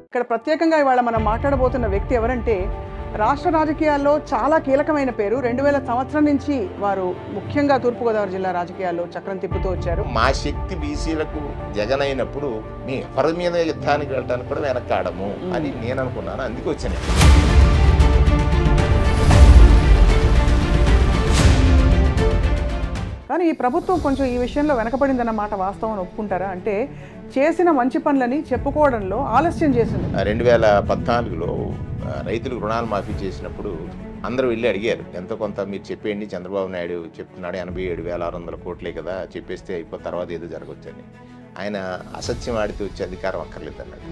ఇక్కడ ప్రత్యేకంగా ఇవాళ మనం మాట్లాడబోతున్న వ్యక్తి ఎవరంటే రాష్ట్ర రాజకీయాల్లో చాలా కీలకమైన పేరు. 2000 సంవత్సరం నుంచి వారు ముఖ్యంగా తూర్పుగోదావరి జిల్లా రాజకీయాల్లో చక్రం తిప్పుతూ వచ్చారు. మా శక్తి బీసీలకు జగన్ అయినప్పుడు మీ ఎవరి మీద యుద్ధానికి వెళ్ళడానికి కూడా వెనకాడము అని నేను అనుకున్నాను. అందుకే వచ్చాను. కానీ ఈ ప్రభుత్వం కొంచెం ఈ విషయంలో వెనకబడిందన్న మాట వాస్తవం ఒప్పుకుంటారా? అంటే చేసిన మంచి పనులని చెప్పుకోవడంలో ఆలస్యం చేసింది. 2014లో రైతులకు రుణాలు మాఫీ చేసినప్పుడు అందరూ వెళ్ళి అడిగారు, ఎంతో కొంత మీరు చెప్పేయండి. చంద్రబాబు నాయుడు చెప్తున్నాడు 87,600 కోట్లే కదా, చెప్పేస్తే అయిపోయి తర్వాత ఏదో జరగవచ్చని. ఆయన అసత్యం ఆడితే వచ్చే అధికారం అక్కర్లేదు అన్నాడు.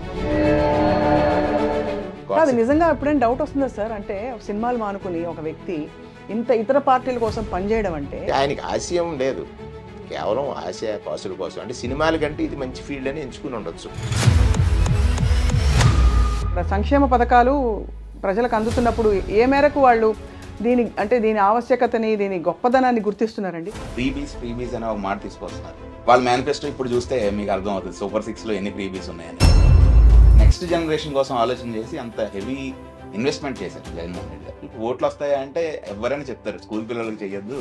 అది నిజంగా ఎప్పుడైనా డౌట్ వస్తుందా సార్? అంటే సినిమాలు మానుకుని ఒక వ్యక్తి ఇంత ఇతర పార్టీల కోసం పనిచేయడం అంటే ఆయనకి ఆశయం లేదు, కేవలం ఆశ కాసుల కోసం. అంటే సినిమాల కంటే ఇది మంచి ఫీల్డ్ అని ఎంచుకుని ఉండొచ్చు. సంక్షేమ పథకాలు ప్రజలకు అందుతున్నప్పుడు ఏ మేరకు వాళ్ళు దీని ఆవశ్యకతని, దీని గొప్పదనాన్ని గుర్తిస్తున్నారండి? ఫ్రీబీస్ అనే ఒక మాట తీసుకొస్తున్నారు. వాళ్ళ మేనిఫెస్టో ఇప్పుడు చూస్తే మీకు అర్థం అవుతుంది సూపర్ 6లో ఎన్ని ఫ్రీబీస్ ఉన్నాయని. నెక్స్ట్ జనరేషన్ కోసం ఆలోచన చేసి అంత హెవీ ఇన్వెస్ట్మెంట్ చేశారు జగన్మోహన్ రెడ్డి గారు. ఓట్లు వస్తాయా అంటే ఎవరైనా చెప్తారు స్కూల్ పిల్లలకు చెయ్యొద్దు,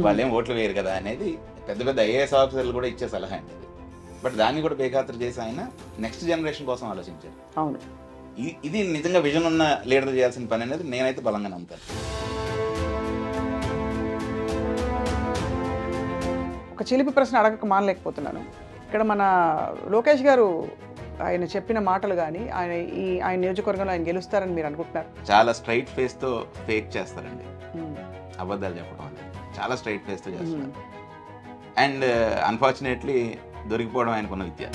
వాళ్ళేం ఓట్లు వేయరు కదా అనేది పెద్ద పెద్ద ఐఏఎస్ ఆఫీసర్లు కూడా ఇచ్చే సలహా అండి. బట్ దాన్ని కూడా బేఖాతరు చేసి ఆయన నెక్స్ట్ జనరేషన్ కోసం ఆలోచించారు. అవును, ఇది నిజంగా విజన్ ఉన్న లీడర్ చేయాల్సిన పని అనేది నేనైతే బలంగా నమ్ముతాను. ఒక చిలిపి ప్రశ్న అడగక మానలేకపోతున్నాను. ఇక్కడ మన లోకేష్ గారు ఆయన చెప్పిన మాటలు కానీ ఆయన నియోజకవర్గంలో ఆయన గెలుస్తారని మీరు అనుకుంటున్నారు? చాలా స్ట్రైట్ ఫేస్ తో ఫేక్ చేస్తారండి, అబద్ధాలు చెప్పడం అనేది చాలా స్ట్రైట్ ఫేస్ తో చేస్తారు. అండ్ అన్ఫార్చునేట్లీ దొరికిపోవడం ఆయనకున్న విద్య.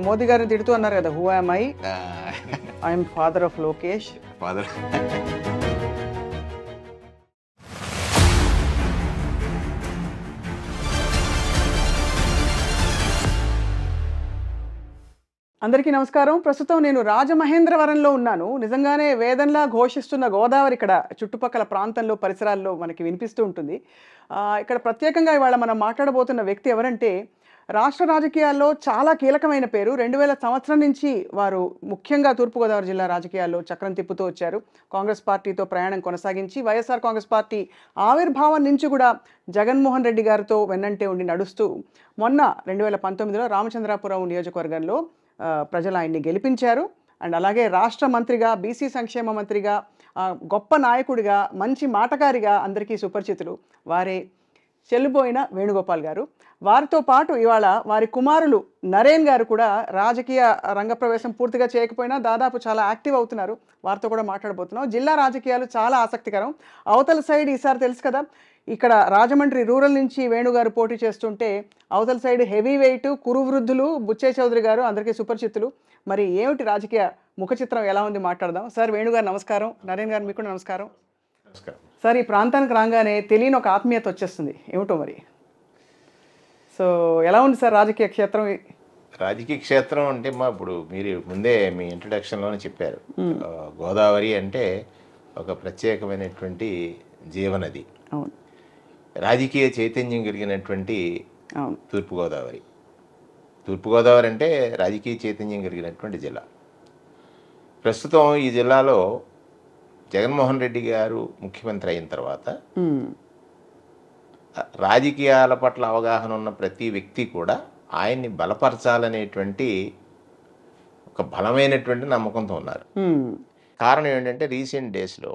మోదీ గారిని తిడుతూ అన్నారు కదా, who am I'm father of Lokesh. Father అందరికీ నమస్కారం. ప్రస్తుతం నేను రాజమహేంద్రవరంలో ఉన్నాను. నిజంగానే వేదంలా ఘోషిస్తున్న గోదావరి ఇక్కడ చుట్టుపక్కల ప్రాంతంలో పరిసరాల్లో మనకి వినిపిస్తూ ఉంటుంది. ఇక్కడ ప్రత్యేకంగా ఇవాళ మనం మాట్లాడబోతున్న వ్యక్తి ఎవరంటే రాష్ట్ర రాజకీయాల్లో చాలా కీలకమైన పేరు. 2000 సంవత్సరం నుంచి వారు ముఖ్యంగా తూర్పుగోదావరి జిల్లా రాజకీయాల్లో చక్రం తిప్పుతూ వచ్చారు. కాంగ్రెస్ పార్టీతో ప్రయాణం కొనసాగించి వైఎస్ఆర్ కాంగ్రెస్ పార్టీ ఆవిర్భావం నుంచి కూడా జగన్మోహన్ రెడ్డి గారితో వెన్నంటే ఉండి నడుస్తూ మొన్న 2019లో రామచంద్రాపురం నియోజకవర్గంలో ప్రజలు ఆయన్ని గెలిపించారు. అండ్ అలాగే రాష్ట్ర మంత్రిగా, బీసీ సంక్షేమ మంత్రిగా, గొప్ప నాయకుడిగా, మంచి మాటకారిగా అందరికీ సుపరిచితులు వారే చెల్లిపోయిన వేణుగోపాల్ గారు. వారితో పాటు ఇవాళ వారి కుమారులు నరేన్ గారు కూడా రాజకీయ రంగప్రవేశం పూర్తిగా చేయకపోయినా దాదాపు చాలా యాక్టివ్ అవుతున్నారు. వారితో కూడా మాట్లాడబోతున్నాం. జిల్లా రాజకీయాలు చాలా ఆసక్తికరం. అవతల సైడ్ ఈసారి తెలుసు కదా, ఇక్కడ రాజమండ్రి రూరల్ నుంచి వేణుగారు పోటీ చేస్తుంటే అవతల సైడ్ హెవీ వెయిట్ కురు వృద్ధులు బుచ్చే చౌదరి గారు అందరికీ సుపరిచితులు. మరి ఏమిటి రాజకీయ ముఖ చిత్రం ఎలా ఉంది మాట్లాడదాం. సార్ వేణుగారు నమస్కారం, నరేన్ గారు మీకు కూడా నమస్కారం. సార్, ఈ ప్రాంతానికి రాగానే తెలియని ఒక ఆత్మీయత వచ్చేస్తుంది, ఏమిటో మరి. సో ఎలా ఉంది సార్ రాజకీయ క్షేత్రం? రాజకీయ క్షేత్రం అంటే ఇప్పుడు మీరు ముందే మీ ఇంట్రడక్షన్లోనే చెప్పారు, గోదావరి అంటే ఒక ప్రత్యేకమైనటువంటి జీవనది. అవును, రాజకీయ చైతన్యం కలిగినటువంటి తూర్పుగోదావరి. తూర్పుగోదావరి అంటే రాజకీయ చైతన్యం కలిగినటువంటి జిల్లా. ప్రస్తుతం ఈ జిల్లాలో జగన్మోహన్ రెడ్డి గారు ముఖ్యమంత్రి అయిన తర్వాత రాజకీయాల పట్ల అవగాహన ఉన్న ప్రతి వ్యక్తి కూడా ఆయన్ని బలపరచాలనేటువంటి ఒక బలమైనటువంటి నమ్మకంతో ఉన్నారు. కారణం ఏంటంటే రీసెంట్ డేస్లో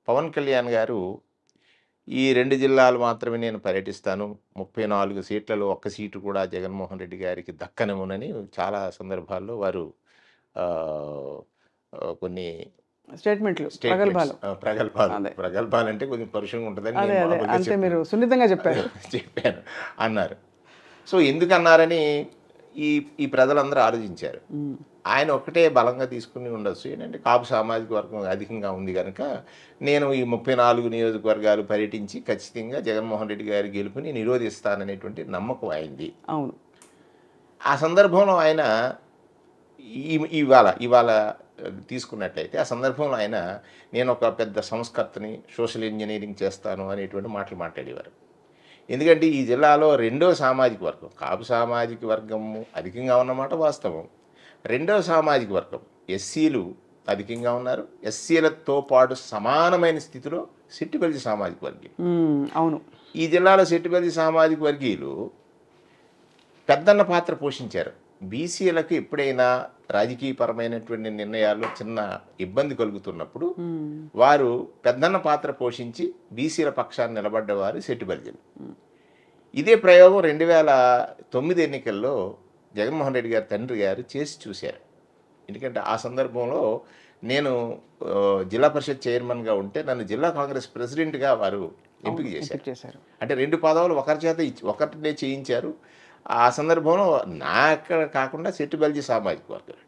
పవన్ కళ్యాణ్ గారు ఈ 2 జిల్లాలు మాత్రమే నేను పర్యటిస్తాను, 34 సీట్లలో 1 సీటు కూడా జగన్మోహన్ రెడ్డి గారికి దక్కనివ్వనని చాలా సందర్భాల్లో వారు కొన్ని ప్రగల్భాలు అంటే కొంచెం పరుషంగా ఉంటుందని మీరు సున్నితంగా చెప్పాను అన్నారు. సో ఎందుకు అన్నారని ఈ ప్రజలందరూ ఆలోచించారు. ఆయన ఒక్కటే బలంగా తీసుకుని ఉండొచ్చు, ఏంటంటే కాపు సామాజిక వర్గం అధికంగా ఉంది కనుక నేను ఈ 34 నియోజకవర్గాలు పర్యటించి ఖచ్చితంగా జగన్మోహన్ రెడ్డి గారి గెలుపుని నిరోధిస్తాననేటువంటి నమ్మకం అయింది. అవును, ఆ సందర్భంలో ఆయన ఇవాళ తీసుకున్నట్లయితే ఆ సందర్భంలో ఆయన నేను ఒక పెద్ద సంస్కర్తని, సోషల్ ఇంజనీరింగ్ చేస్తాను అనేటువంటి మాటలు మాట్లాడేవారు. ఎందుకంటే ఈ జిల్లాలో రెండో సామాజిక వర్గం, కాపు సామాజిక వర్గము అధికంగా ఉన్నమాట వాస్తవం. రెండో సామాజిక వర్గం ఎస్సీలు అధికంగా ఉన్నారు. ఎస్సీలతో పాటు సమానమైన స్థితిలో సెట్టిబలిజీ సామాజిక వర్గీయులు. అవును. ఈ జిల్లాలో సెట్టిబలిజీ సామాజిక వర్గీయులు పెద్దన్న పాత్ర పోషించారు. బీసీలకు ఎప్పుడైనా రాజకీయపరమైనటువంటి నిర్ణయాల్లో చిన్న ఇబ్బంది కలుగుతున్నప్పుడు వారు పెద్దన్న పాత్ర పోషించి బీసీల పక్షాన్ని నిలబడ్డవారు సెట్టిబలిజీలు. ఇదే ప్రయోగం 2009 ఎన్నికల్లో జగన్మోహన్ రెడ్డి గారి తండ్రి గారు చేసి చూశారు. ఎందుకంటే ఆ సందర్భంలో నేను జిల్లా పరిషత్ చైర్మన్గా ఉంటే నన్ను జిల్లా కాంగ్రెస్ ప్రెసిడెంట్గా వారు ఎంపిక చేశారు. అంటే 2 పదవులు ఒకరి చేత ఒకటినే చేయించారు. ఆ సందర్భంలో నాకు కాకుండా సెట్టిబలిజీ సామాజిక వర్గం.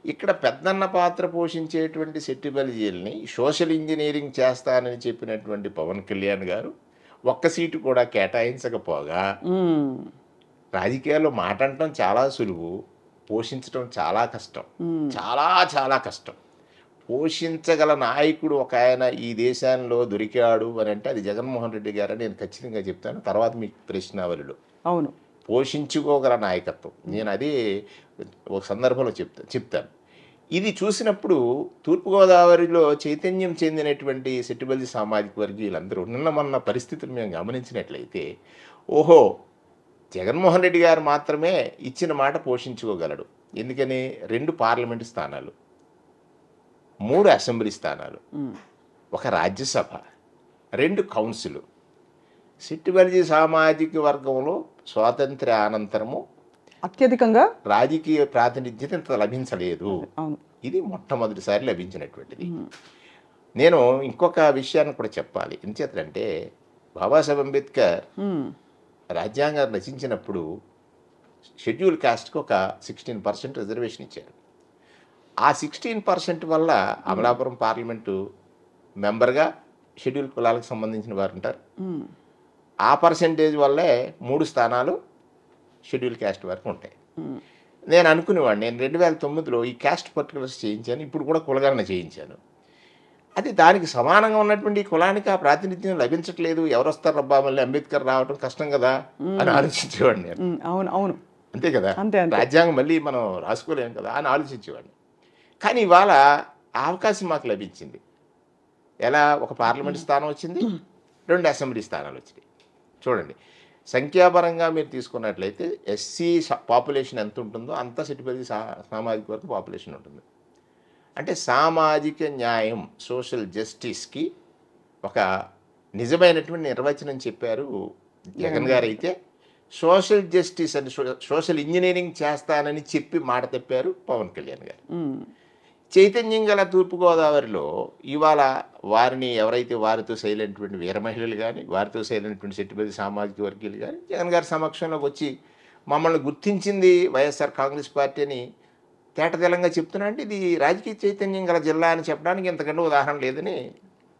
ఇక్కడ పెద్దన్న పాత్ర పోషించేటువంటి సెట్టిబలిజీలని సోషల్ ఇంజనీరింగ్ చేస్తానని చెప్పినటువంటి పవన్ కళ్యాణ్ గారు ఒక్క సీటు కూడా కేటాయించకపోగా రాజకీయాల్లో మాట్లాడటం చాలా సులువు, పోషించడం చాలా కష్టం. చాలా చాలా కష్టం. పోషించగల నాయకుడు ఒక ఆయన ఈ దేశంలో దొరికాడు అని అంటే అది జగన్మోహన్ రెడ్డి గారని నేను ఖచ్చితంగా చెప్తాను. తర్వాత మీకు ప్రశ్నావళిలో అవును పోషించుకోగల నాయకత్వం నేను అదే ఒక సందర్భంలో చెప్తాను. ఇది చూసినప్పుడు తూర్పుగోదావరిలో చైతన్యం చెందినటువంటి సెట్టిబలిజీ సామాజిక వర్గీయులందరూ నిన్న పరిస్థితులు మేము గమనించినట్లయితే ఓహో జగన్మోహన్ రెడ్డి గారు మాత్రమే ఇచ్చిన మాట పోషించుకోగలడు. ఎందుకని 2 పార్లమెంటు స్థానాలు, 3 అసెంబ్లీ స్థానాలు, 1 రాజ్యసభ, 2 కౌన్సిలు. సెట్టిబలిజీ సామాజిక వర్గంలో స్వాతంత్ర్య అనంతరము అత్యధికంగా రాజకీయ ప్రాతినిధ్యత ఇంత లభించలేదు. ఇది మొట్టమొదటిసారి లభించినటువంటిది. నేను ఇంకొక విషయాన్ని కూడా చెప్పాలి. ఎందుచేతంటే బాబాసాహెబ్ అంబేద్కర్ రాజ్యాంగం రచించినప్పుడు షెడ్యూల్ కాస్ట్కి ఒక 16% రిజర్వేషన్ ఇచ్చారు. ఆ 16% వల్ల అమలాపురం పార్లమెంటు మెంబర్గా షెడ్యూల్ కులాలకు సంబంధించిన వారు ఉంటారు. ఆ పర్సెంటేజ్ వల్లే 3 స్థానాలు షెడ్యూల్ క్యాస్ట్ వరకు ఉంటాయి. నేను అనుకునేవాడిని, నేను 2009లో ఈ క్యాస్ట్ పర్టికులర్స్ చేయించాను, ఇప్పుడు కూడా కులగణన చేయించాను. అది దానికి సమానంగా ఉన్నటువంటి కులానికి ఆ ప్రాతినిధ్యం లభించట్లేదు, ఎవరు వస్తారు రబ్బా మళ్ళీ అంబేద్కర్ రావడం కష్టం కదా అని ఆలోచించేవాడిని నేను. అవును అవును అంతే కదా, రాజ్యాంగం మళ్ళీ మనం రాసుకోలేము కదా అని ఆలోచించేవాడిని. కానీ ఇవాళ ఆ అవకాశం మాకు లభించింది. ఎలా? ఒక పార్లమెంట్ స్థానం వచ్చింది, 2 అసెంబ్లీ స్థానాలు వచ్చినాయి. చూడండి, సంఖ్యాపరంగా మీరు తీసుకున్నట్లయితే ఎస్సీ పాపులేషన్ ఎంత ఉంటుందో అంత సెట్టిబలిజీ సామాజిక వర్గ పాపులేషన్ ఉంటుంది. అంటే సామాజిక న్యాయం, సోషల్ జస్టిస్కి ఒక నిజమైనటువంటి నిర్వచనం చెప్పారు జగన్ గారు. అయితే సోషల్ జస్టిస్ అని సోషల్ ఇంజనీరింగ్ చేస్తానని చెప్పి మాట తప్పారు పవన్ కళ్యాణ్ గారు. చైతన్యం గల తూర్పుగోదావరిలో ఇవాళ వారిని ఎవరైతే వారితో సైలెంట్టువంటి వీర మహిళలు కానీ, వారితో సైలెంట్టువంటి సెట్టిబలిజీ సామాజిక వర్గీయులు కానీ జగన్ గారి సమక్షంలోకి వచ్చి మమ్మల్ని గుర్తించింది వైఎస్ఆర్ కాంగ్రెస్ పార్టీ అని తేటతెల్లంగా చెప్తున్నా అంటే ఇది రాజకీయ చైతన్యం గల జిల్లా అని చెప్పడానికి ఇంతకంటే ఉదాహరణ లేదని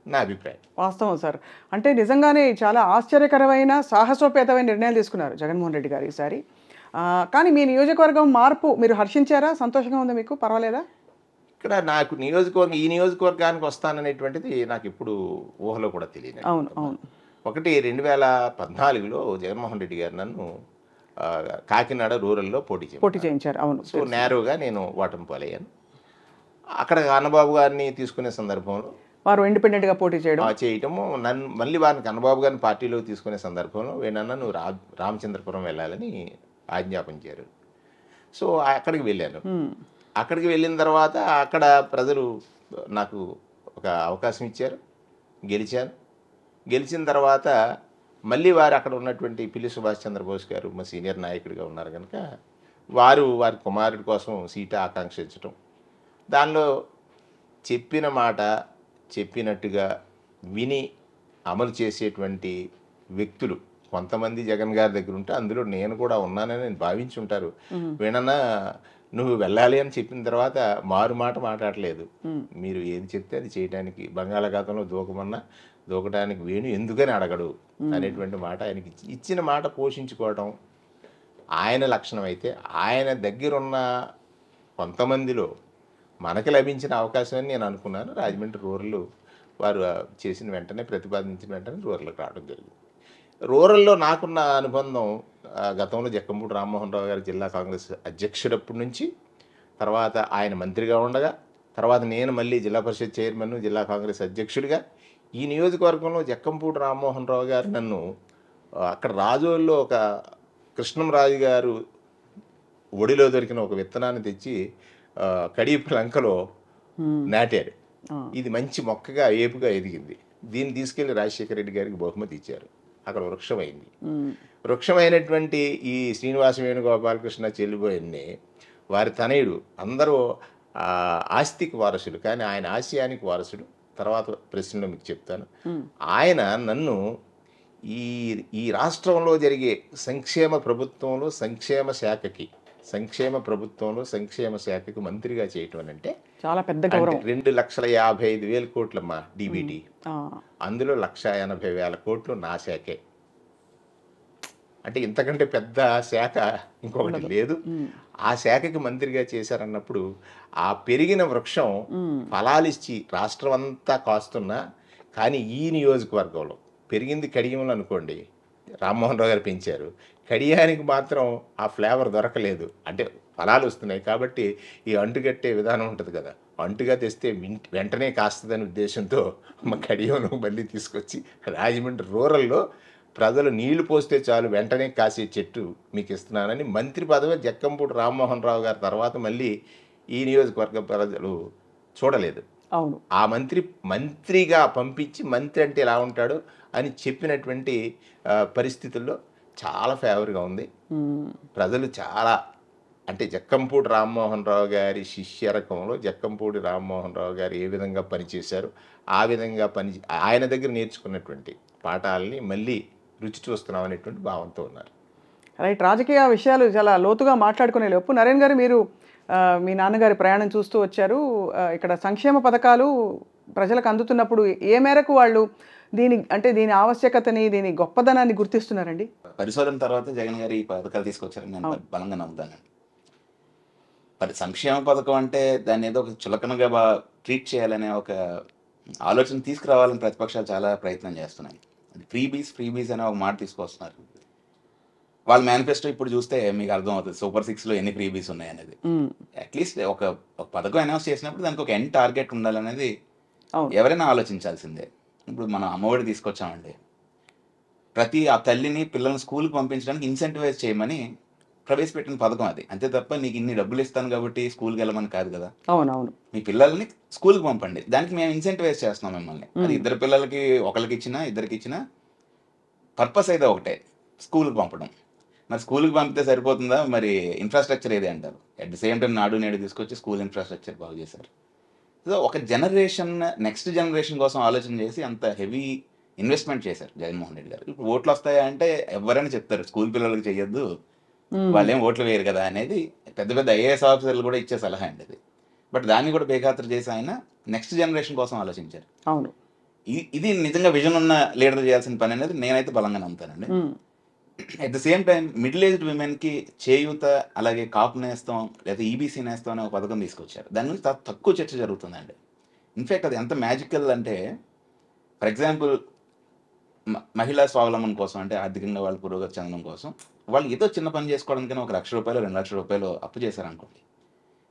నా అభిప్రాయం. వాస్తవం సార్. అంటే నిజంగానే చాలా ఆశ్చర్యకరమైన సాహసోపేతమైన నిర్ణయాలు తీసుకున్నారు జగన్మోహన్ రెడ్డి గారు ఈసారి. కానీ మీ నియోజకవర్గం మార్పు మీరు హర్షించారా? సంతోషంగా ఉందా మీకు? పర్వాలేదా? ఇక్కడ నాకు ఈ నియోజకవర్గానికి వస్తాననేటువంటిది నాకు ఇప్పుడు ఊహలో కూడా తెలియదు. అవును అవును. ఒకటి 2014లో జగన్మోహన్ రెడ్డి గారు నన్ను కాకినాడ రూరల్లో పోటీ చేయించారు. అవును. సో నేరుగా నేను ఓటమి పాలయ్యాను. అక్కడ అన్నబాబు గారిని తీసుకునే సందర్భంలో వారు ఇండిపెండెంట్గా పోటీ చేయటము, నన్ను మళ్ళీ వారిని అన్నబాబు గారిని పార్టీలో తీసుకునే సందర్భంలో వీళ్ళన్నా నువ్వు రామచంద్రపురం వెళ్ళాలని ఆజ్ఞాపించారు. సో అక్కడికి వెళ్ళాను. అక్కడికి వెళ్ళిన తర్వాత అక్కడ ప్రజలు నాకు ఒక అవకాశం ఇచ్చారు, గెలిచాను. గెలిచిన తర్వాత మళ్ళీ వారు అక్కడ ఉన్నటువంటి పిల్లి సుభాష్ చంద్రబోస్ గారు మా సీనియర్ నాయకుడిగా ఉన్నారు కనుక వారి కుమారుడి కోసం సీటు ఆకాంక్షించటం, దానిలో చెప్పిన మాట చెప్పినట్టుగా విని అమలు చేసేటువంటి వ్యక్తులు కొంతమంది జగన్ గారి దగ్గర ఉంటే అందులో నేను కూడా ఉన్నానని నేను భావించి ఉంటారు. వీణన్నా నువ్వు వెళ్ళాలి అని చెప్పిన తర్వాత మారు మాట మాట్లాడలేదు. మీరు ఏది చెప్తే అది చేయడానికి, బంగాళాఖాతంలో దూకడానికి వేణు ఎందుకని అడగడు అనేటువంటి మాట ఆయనకి ఇచ్చిన మాట పోషించుకోవడం ఆయన లక్షణం. అయితే ఆయన దగ్గరున్న కొంతమందిలో మనకు లభించిన అవకాశం అని నేను అనుకున్నాను. రాజమండ్రి రూరల్ వారు చేసిన వెంటనే ప్రతిపాదించిన వెంటనే రూరల్కి రావడం జరిగింది. రూరల్లో నాకున్న అనుబంధం గతంలో జక్కంపూడి రామ్మోహన్ రావు గారు జిల్లా కాంగ్రెస్ అధ్యక్షుడప్పటి నుంచి, తర్వాత ఆయన మంత్రిగా ఉండగా, తర్వాత నేను మళ్ళీ జిల్లా పరిషత్ చైర్మన్, జిల్లా కాంగ్రెస్ అధ్యక్షుడిగా ఈ నియోజకవర్గంలో జక్కంపూడి రామ్మోహన్ రావు గారు నన్ను అక్కడ రాజోల్లో ఒక కృష్ణంరాజు గారు ఒడిలో దొరికిన ఒక విత్తనాన్ని తెచ్చి కడియపు లంకలో నాటారు. ఇది మంచి మొక్కగా ఏపుగా ఎదిగింది. దీన్ని తీసుకెళ్లి రాజశేఖర రెడ్డి గారికి బహుమతి ఇచ్చారు. అక్కడ వృక్షమైంది. వృక్షమైనటువంటి ఈ శ్రీనివాస వేణుగోపాలకృష్ణ చెల్లిపోయిన్ని వారి తనయుడు అందరూ ఆస్తికి వారసుడు, కానీ ఆయన ఆశయానికి వారసుడు. తర్వాత ప్రశ్నలో మీకు చెప్తాను. ఆయన నన్ను ఈ రాష్ట్రంలో జరిగే సంక్షేమ ప్రభుత్వంలో సంక్షేమ శాఖకి మంత్రిగా చేయటం అంటే చాలా పెద్ద గౌరవం. 2,55,000 కోట్లమ్మా డీబీటీ. అందులో 1,80,000 కోట్లు నా శాఖే. అంటే ఇంతకంటే పెద్ద శాఖ ఇంకొకటి లేదు. ఆ శాఖకి మంత్రిగా చేశారన్నప్పుడు ఆ పెరిగిన వృక్షం ఫలాలిచ్చి రాష్ట్రం అంతా కాస్తున్నా, కానీ ఈ నియోజకవర్గంలో పెరిగింది కడియంలో అనుకోండి, రామ్మోహన్ రావు గారు పెంచారు, కడియానికి మాత్రం ఆ ఫ్లేవర్ దొరకలేదు. అంటే ఫలాలు వస్తున్నాయి కాబట్టి ఈ అంటుగట్టే విధానం ఉంటుంది కదా, అంటుగా తెస్తే వెంటనే కాస్తుందనే ఉద్దేశంతో మా కడియంలో మళ్ళీ తీసుకొచ్చి రాజమండ్రి రూరల్లో ప్రజలు నీళ్లు పోస్తే చాలు వెంటనే కాసే చెట్టు మీకు ఇస్తున్నానని మంత్రి పదవి జక్కంపూడి రామ్మోహన్ రావు గారి తర్వాత మళ్ళీ ఈ నియోజకవర్గ ప్రజలు చూడలేదు. అవును, ఆ మంత్రిగా పంపించి మంత్రి అంటే ఎలా ఉంటాడు అని చెప్పినటువంటి పరిస్థితుల్లో చాలా ఫేవర్గా ఉంది. ప్రజలు చాలా అంటే జక్కంపూడి రామ్మోహన్ రావు గారి శిష్యరకంలో జక్కంపూడి రామ్మోహన్ రావు గారు ఏ విధంగా పనిచేశారు, ఆ విధంగా ఆయన దగ్గర నేర్చుకున్నటువంటి పాఠాలని మళ్ళీ రుచి చూస్తున్నాం అనేటువంటి భావంతో ఉన్నారు. రైట్. రాజకీయ విషయాలు చాలా లోతుగా మాట్లాడుకునే లోపు నరేన్ గారు, మీరు మీ నాన్నగారి ప్రయాణం చూస్తూ వచ్చారు. ఇక్కడ సంక్షేమ పథకాలు ప్రజలకు అందుతున్నప్పుడు ఏ మేరకు వాళ్ళు దీని ఆవశ్యకతని, దీని గొప్పదనాన్ని గుర్తిస్తున్నారండి? పరిశోధన తర్వాత జగన్ గారు ఈ పథకాలు తీసుకొచ్చారని నేను బలంగా నమ్ముతానండి. సంక్షేమ పథకం అంటే దాన్ని ఏదో ఒక చులకనగా ట్రీట్ చేయాలనే ఒక ఆలోచన తీసుకురావాలని ప్రతిపక్షాలు చాలా ప్రయత్నం చేస్తున్నాయి. ఫ్రీబీస్ అనే ఒక మాట తీసుకొస్తున్నారు. వాళ్ళ మేనిఫెస్టో ఇప్పుడు చూస్తే మీకు అర్థం అవుతుంది సూపర్ 6లో ఎన్ని ఫ్రీబీస్ ఉన్నాయి అనేది. అట్లీస్ట్ ఒక పథకం అనౌన్స్ చేసినప్పుడు దానికి ఒక ఎండ్ టార్గెట్ ఉండాలనేది ఎవరైనా ఆలోచించాల్సిందే. ఇప్పుడు మనం అమ్మఒడి తీసుకొచ్చామండి, ప్రతి ఆ తల్లిని పిల్లల్ని స్కూల్కి పంపించడానికి ఇన్సెంటివైజ్ చేయమని ప్రవేశపెట్టిన పథకం అది. అంతే తప్ప నీకు ఇన్ని డబ్బులు ఇస్తాను కాబట్టి స్కూల్కి వెళ్ళమని కాదు కదా. అవునవును, మీ పిల్లల్ని స్కూల్కి పంపండి, దానికి మేము ఇన్సెంటివైజ్ చేస్తున్నాం మిమ్మల్ని. అది ఇద్దరు పిల్లలకి ఒకరికి ఇచ్చినా ఇద్దరికి ఇచ్చినా పర్పస్ అయితే ఒకటే, స్కూల్కి పంపడం. మరి స్కూల్కి పంపితే సరిపోతుందా, మరి ఇన్ఫ్రాస్ట్రక్చర్ ఏది అంటారు. అట్ ది సేమ్ టైం నాడు నేడు తీసుకొచ్చి స్కూల్ ఇన్ఫ్రాస్ట్రక్చర్ బాగు చేశారు. సో ఒక జనరేషన్ నెక్స్ట్ జనరేషన్ కోసం ఆలోచన చేసి అంత హెవీ ఇన్వెస్ట్మెంట్ చేశారు జగన్మోహన్ రెడ్డి గారు. ఇప్పుడు ఓట్లు వస్తాయా అంటే ఎవరైనా చెప్తారు స్కూల్ పిల్లలకి చెయ్యొద్దు, వాళ్ళు ఏం ఓట్లు వేయరు కదా అనేది పెద్ద పెద్ద ఐఏఎస్ ఆఫీసర్లు కూడా ఇచ్చే సలహా అండి అది. బట్ దాన్ని కూడా బేఖాతరు చేసి ఆయన నెక్స్ట్ జనరేషన్ కోసం ఆలోచించారు. అవును, ఇది నిజంగా విజన్ ఉన్న లీడర్ చేయాల్సిన పని అనేది నేనైతే బలంగా నమ్ముతానండి. At the same time middle aged విమెన్కి చేయూత, అలాగే కాపు నేస్తం లేదా ఈబీసీ నేస్తం అనే ఒక పథకం తీసుకొచ్చారు. దాని గురించి తక్కువ చర్చ జరుగుతుందండి. ఇన్ఫ్యాక్ట్ అది ఎంత మ్యాజికల్ అంటే, ఫర్ ఎగ్జాంపుల్ మహిళా స్వావలంబన కోసం, అంటే ఆర్థికంగా వాళ్ళు పురోగతి చెందడం కోసం వాళ్ళు ఏదో చిన్న పని చేసుకోవడానికైనా ఒక ₹1,00,000 ₹2,00,000 అప్పు చేశారనుకోండి,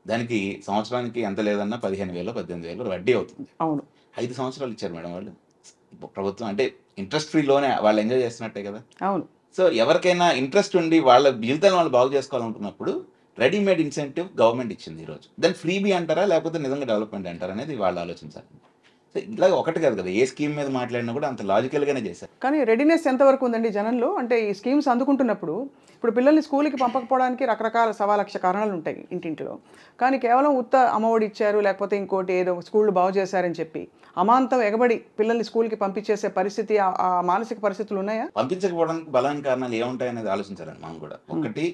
దానికి సంవత్సరానికి ఎంత లేదన్నా 15,000 18,000 వడ్డీ అవుతుంది. అవును, 5 సంవత్సరాలు ఇచ్చారు మేడం వాళ్ళు ప్రభుత్వం. అంటే ఇంట్రెస్ట్ ఫ్రీ లోనే వాళ్ళు ఎంజాయ్ చేస్తున్నట్టే కదా. అవును. సో ఎవరికైనా ఇంట్రెస్ట్ ఉండి వాళ్ళ జీవితాలను వాళ్ళు బాగు చేసుకోవాలనుకున్నప్పుడు రెడీమేడ్ ఇన్సెంటివ్ గవర్నమెంట్ ఇచ్చింది ఈరోజు. దాన్ని ఫ్రీబీ అంటారా లేకపోతే నిజంగా డెవలప్మెంట్ అంటారా అనేది వాళ్ళు ఆలోచించాలి. సో ఇలా ఒకటి కాదు కదా, ఏ స్కీమ్ మీద మాట్లాడినా కూడా అంత లాజికల్గానే చేశారు. కానీ రెడీనెస్ ఎంతవరకు ఉందండి జనంలో? అంటే ఈ స్కీమ్స్ అందుకుంటున్నప్పుడు ఇప్పుడు పిల్లల్ని స్కూల్కి పంపకపోవడానికి రకరకాల 1,00,000 కారణాలు ఉంటాయి ఇంటింటిలో. కానీ కేవలం ఉత్త అమ్మఒడి ఇచ్చారు, లేకపోతే ఇంకోటి ఏదో స్కూళ్ళు బాగు చేశారని చెప్పి అమాంతం ఎగబడి పిల్లల్ని స్కూల్కి పంపించేసే పరిస్థితి, ఆ మానసిక పరిస్థితులు ఉన్నాయా? పంపించకపోవడానికి బలమైన కారణాలు ఏముంటాయి అనేది ఆలోచించారండి మనం కూడా. ఒకటి,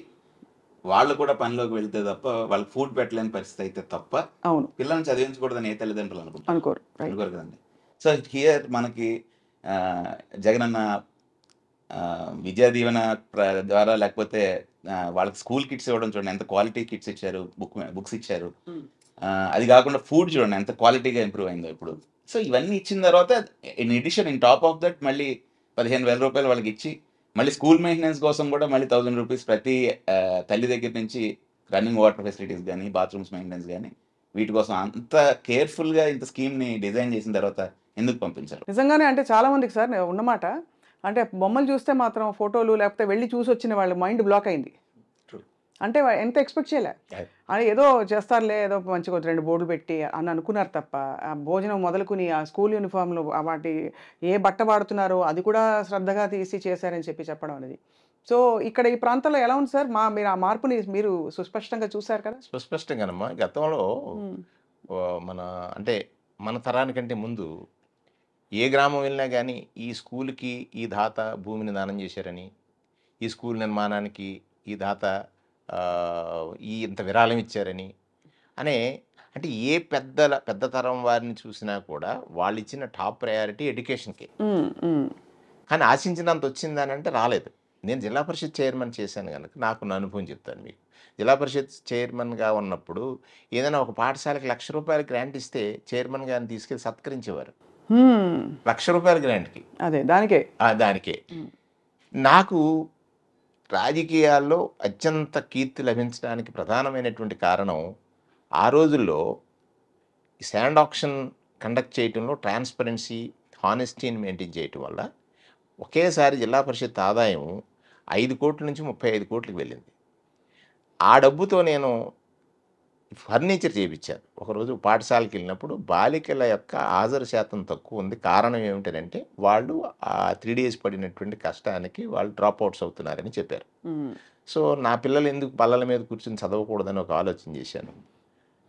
వాళ్ళు కూడా పనిలోకి వెళ్తే తప్ప వాళ్ళకి ఫుడ్ పెట్టలేని పరిస్థితి అయితే తప్ప అవును పిల్లల్ని చదివించకూడదని ఏ తల్లిదండ్రులు అనుకోరు కదండి. సో హియర్ మనకి జగనన్న విద్యా దీవెన ద్వారా లేకపోతే వాళ్ళకి స్కూల్ కిట్స్ ఇవ్వడం చూడండి, ఎంత క్వాలిటీ కిట్స్ ఇచ్చారు, బుక్స్ ఇచ్చారు. అది కాకుండా ఫుడ్ చూడండి ఎంత క్వాలిటీగా ఇంప్రూవ్ అయిందో ఇప్పుడు. సో ఇవన్నీ ఇచ్చిన తర్వాత ఇన్ టాప్ ఆఫ్ దట్ మళ్ళీ 15,000 రూపాయలు వాళ్ళకి ఇచ్చి మళ్ళీ స్కూల్ మెయింటెనెన్స్ కోసం కూడా మళ్ళీ 1000 రూపీస్ ప్రతి తల్లి దగ్గర నుంచి రన్నింగ్ వాటర్ ఫెసిలిటీస్ కానీ బాత్రూమ్స్ మెయింటెనెన్స్ కానీ వీటి కోసం అంత కేర్ఫుల్గా ఇంత స్కీమ్ని డిజైన్ చేసిన తర్వాత ఎందుకు పంపించారు? నిజంగానే అంటే చాలా మందికి సార్ ఉన్నమాట అంటే బొమ్మలు చూస్తే మాత్రం ఫోటోలు లేకపోతే వెళ్ళి చూసి వచ్చిన వాళ్ళ మైండ్ బ్లాక్ అయింది. అంటే ఎంత ఎక్స్పెక్ట్ చేయలే అని ఏదో చేస్తారులే ఏదో మంచిగా 2 బోర్డులు పెట్టి అని అనుకున్నారు తప్ప ఆ భోజనం మొదలుకుని ఆ స్కూల్ యూనిఫామ్లు వాటి ఏ బట్ట వాడుతున్నారో అది కూడా శ్రద్ధగా తీసి చేశారని చెప్పడం అనేది. సో ఇక్కడ ఈ ప్రాంతంలో ఎలా ఉంది సార్? మీరు ఆ మార్పుని మీరు సుస్పష్టంగా చూశారు కదా? సుస్పష్టంగానమ్మా. గతంలో మన అంటే మన తరానికంటే ముందు ఏ గ్రామం వెళ్ళినా కానీ ఈ స్కూల్కి ఈ దాత భూమిని దానం చేశారని, ఈ స్కూల్ నిర్మాణానికి ఈ దాత ఇంత విరాళం ఇచ్చారని అంటే ఏ పెద్ద తరం వారిని చూసినా కూడా వాళ్ళు ఇచ్చిన టాప్ ప్రయారిటీ ఎడ్యుకేషన్కి. కానీ ఆశించినంత వచ్చిందని అంటే రాలేదు. నేను జిల్లా పరిషత్ చైర్మన్ చేశాను కనుక నాకు నా అనుభవం చెప్తాను మీకు. జిల్లా పరిషత్ చైర్మన్గా ఉన్నప్పుడు ఏదైనా ఒక పాఠశాలకి ₹1,00,000 గ్రాంట్ ఇస్తే చైర్మన్ గారిని తీసుకెళ్ళి సత్కరించేవారు. ₹1,00,000 గ్రాంట్కి. అదే దానికే నాకు రాజకీయాల్లో అత్యంత కీర్తి లభించడానికి ప్రధానమైనటువంటి కారణం ఆ రోజుల్లో శాండ్ ఆక్షన్ కండక్ట్ చేయటంలో ట్రాన్స్పరెన్సీ హానెస్టీని మెయింటైన్ చేయటం వల్ల ఒకేసారి జిల్లా పరిషత్ ఆదాయం 5 కోట్ల నుంచి 35 కోట్లకి వెళ్ళింది. ఆ డబ్బుతో నేను ఫర్నిచర్ చేయించాను. ఒకరోజు పాఠశాలకు వెళ్ళినప్పుడు బాలికల యొక్క హాజరు శాతం తక్కువ ఉంది. కారణం ఏమిటంటే వాళ్ళు ఆ 3 days పడినటువంటి కష్టానికి వాళ్ళు డ్రాప్ అవుట్స్ అవుతున్నారని చెప్పారు. సో నా పిల్లలు ఎందుకు బల్లల మీద కూర్చొని చదవకూడదని ఒక ఆలోచన చేశాను.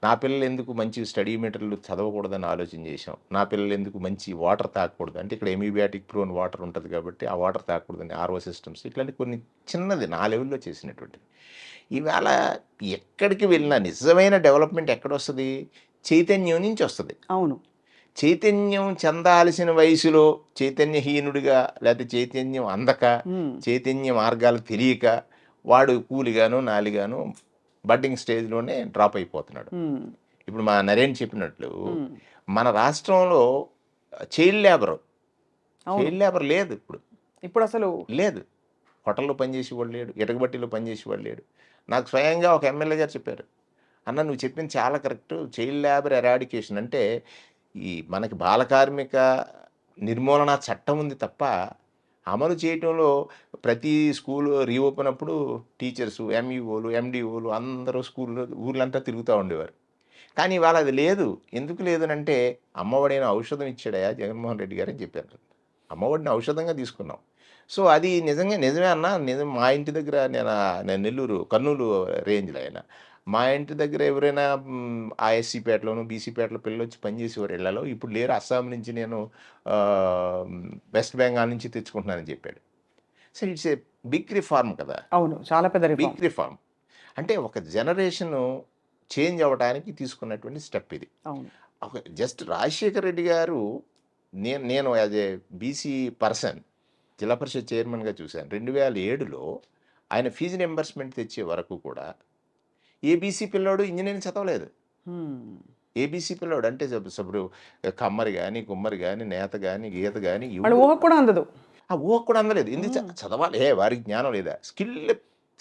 నా పిల్లలు ఎందుకు మంచి స్టడీ మెటీరియల్ చదవకూడదని ఆలోచన చేశాం. నా పిల్లలు ఎందుకు మంచి వాటర్ తాగకూడదు అంటే ఇక్కడ ఎమీబియాటిక్ ప్రోన్ వాటర్ ఉంటుంది కాబట్టి ఆ వాటర్ తాగకూడదని ఆర్ఓ సిస్టమ్స్ ఇట్లాంటి కొన్ని చిన్నది నా లెవెల్లో చేసినటువంటిది. ఇవాళ ఎక్కడికి వెళ్ళినా నిజమైన డెవలప్మెంట్ ఎక్కడొస్తుంది? చైతన్యం నుంచి వస్తుంది. అవును. చైతన్యం చెందాల్సిన వయసులో చైతన్యహీనుడిగా లేకపోతే చైతన్యం అందక చైతన్య మార్గాలు తెలియక వాడు కూలిగాను నాలిగాను బడ్డింగ్ స్టేజ్లోనే డ్రాప్ అయిపోతున్నాడు. ఇప్పుడు మా నరేన్ చెప్పినట్లు మన రాష్ట్రంలో చైల్డ్ లేబర్ లేదు. ఇప్పుడు అసలు లేదు. హోటల్లో పనిచేసేవాడు లేడు, ఇటకబట్టిలో పనిచేసేవాడు లేడు. నాకు స్వయంగా ఒక ఎమ్మెల్యే గారు చెప్పారు, అన్న నువ్వు చెప్పింది చాలా కరెక్ట్. చైల్డ్ లేబర్ ఎరాడికేషన్ అంటే ఈ మనకి బాలకార్మిక నిర్మూలన చట్టం ఉంది తప్ప అమలు చేయటంలో ప్రతి స్కూల్ రీఓపెన్ అప్పుడు టీచర్సు ఎంఈఓలు ఎండిఓలు అందరూ ఊర్లంతా తిరుగుతూ ఉండేవారు. కానీ ఇవాళ అది లేదు. ఎందుకు లేదనంటే అమ్మఒడైన ఔషధం ఇచ్చాడయా జగన్మోహన్ రెడ్డి గారు అని చెప్పారు. అమ్మఒడిని ఔషధంగా తీసుకున్నాం. సో అది నిజమే అన్న. మా ఇంటి దగ్గర నేను నెల్లూరు కర్నూలు రేంజ్లో అయినా మా ఇంటి దగ్గర ఎవరైనా ఆ ఎస్సీపేటలోను బీసీపేటలో పిల్లలు వచ్చి పనిచేసేవారు ఇళ్లలో. ఇప్పుడు లేరు. అస్సాం నుంచి నేను వెస్ట్ బెంగాల్ నుంచి తెచ్చుకుంటున్నానని చెప్పాడు. So it's a big reform కదా. అవును, చాలా పెద్ద బిగ్ రిఫార్మ్. అంటే ఒక జనరేషన్ చేంజ్ అవ్వడానికి తీసుకున్నటువంటి స్టెప్ ఇది. జస్ట్ రాజశేఖర్ రెడ్డి గారు నేను యాజ్ ఏ బీసీ పర్సన్ జిల్లా పరిషత్ చైర్మన్గా చూశాను. 2007లో ఆయన ఫీజు రింబర్స్మెంట్ తెచ్చే వరకు కూడా ఏబీసీ పిల్లోడు ఇంజనీరింగ్ చదవలేదు. ఏబీసీ పిల్లోడు అంటే ఇప్పుడు కమ్మరి కానీ కుమ్మరి కానీ నేత కానీ గీత కానీ ఊహ కూడా అందదు. ఆ ఊహ కూడా అందలేదు. ఎందుకు చదవాలి? వారికి జ్ఞానం లేదా?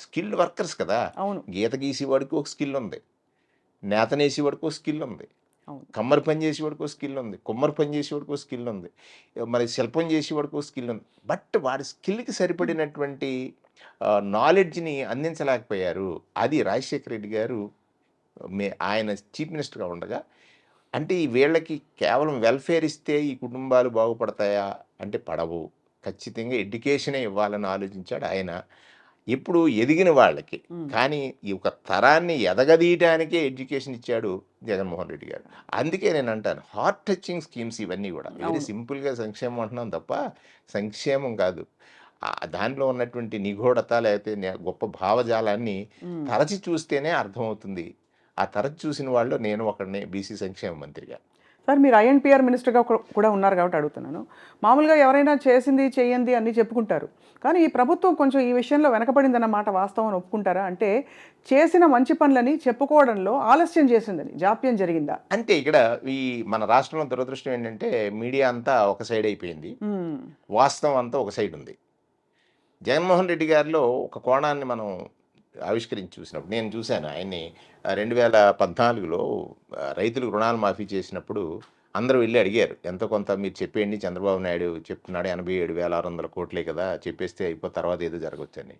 స్కిల్డ్ వర్కర్స్ కదా. గీత గీసేవాడికి ఒక స్కిల్ ఉంది, నేతనేసేవాడికి ఒక స్కిల్ ఉంది, కమ్మరి పని చేసేవాడికి ఒక స్కిల్ ఉంది, కుమ్మరి పని చేసేవాడికి ఒక స్కిల్ ఉంది, మరి శిల్పం చేసేవాడికి ఒక స్కిల్ ఉంది. బట్ వాడి స్కిల్కి సరిపడినటువంటి నాలెడ్జ్ని అందించలేకపోయారు. అది రాజశేఖర రెడ్డి గారు ఆయన చీఫ్ మినిస్టర్గా ఉండగా అంటే ఈ వీళ్ళకి కేవలం వెల్ఫేర్ ఇస్తే ఈ కుటుంబాలు బాగుపడతాయా అంటే పడవు. ఖచ్చితంగా ఎడ్యుకేషనే ఇవ్వాలని ఆలోచించాడు ఆయన. ఇప్పుడు ఎదిగిన వాళ్ళకి కానీ ఈ ఒక తరాన్ని ఎదగదీయడానికే ఎడ్యుకేషన్ ఇచ్చాడు జగన్మోహన్ రెడ్డి గారు. అందుకే నేను అంటాను హార్ట్ టచింగ్ స్కీమ్స్ ఇవన్నీ కూడా వెరీ సింపుల్గా సంక్షేమం అంటున్నాం తప్ప సంక్షేమం కాదు. దానిలో ఉన్నటువంటి నిగూఢత లేకపోతే గొప్ప భావజాలాన్ని తరచి చూస్తేనే అర్థమవుతుంది. ఆ తరచి చూసిన వాళ్ళు నేను ఒకడిని బీసీ సంక్షేమ మంత్రిగా. సార్ మీరు ఐఎన్పిఆర్ మినిస్టర్గా కూడా ఉన్నారు కాబట్టి అడుగుతున్నాను. మామూలుగా ఎవరైనా చేసింది చేయండి అన్నీ చెప్పుకుంటారు, కానీ ఈ ప్రభుత్వం కొంచెం ఈ విషయంలో వెనకబడిందన్నమాట వాస్తవం ఒప్పుకుంటారా? అంటే చేసిన మంచి పనులని చెప్పుకోవడంలో ఆలస్యం చేసిందని, జాప్యం జరిగిందా? అంటే ఇక్కడ ఈ మన రాష్ట్రంలో దురదృష్టం ఏంటంటే మీడియా అంతా ఒక సైడ్ అయిపోయింది, వాస్తవం అంతా ఒక సైడ్ ఉంది. జగన్మోహన్ రెడ్డి గారిలో ఒక కోణాన్ని మనం ఆవిష్కరించి చూసినప్పుడు నేను చూశాను ఆయన్ని 2014లో రైతులకు రుణాలు మాఫీ చేసినప్పుడు అందరూ వెళ్ళి అడిగారు, ఎంతో కొంత మీరు చెప్పేయండి, చంద్రబాబు నాయుడు చెప్తున్నాడు 87,600 కోట్లే కదా, చెప్పేస్తే అయిపో తర్వాత ఏదో జరగవచ్చని.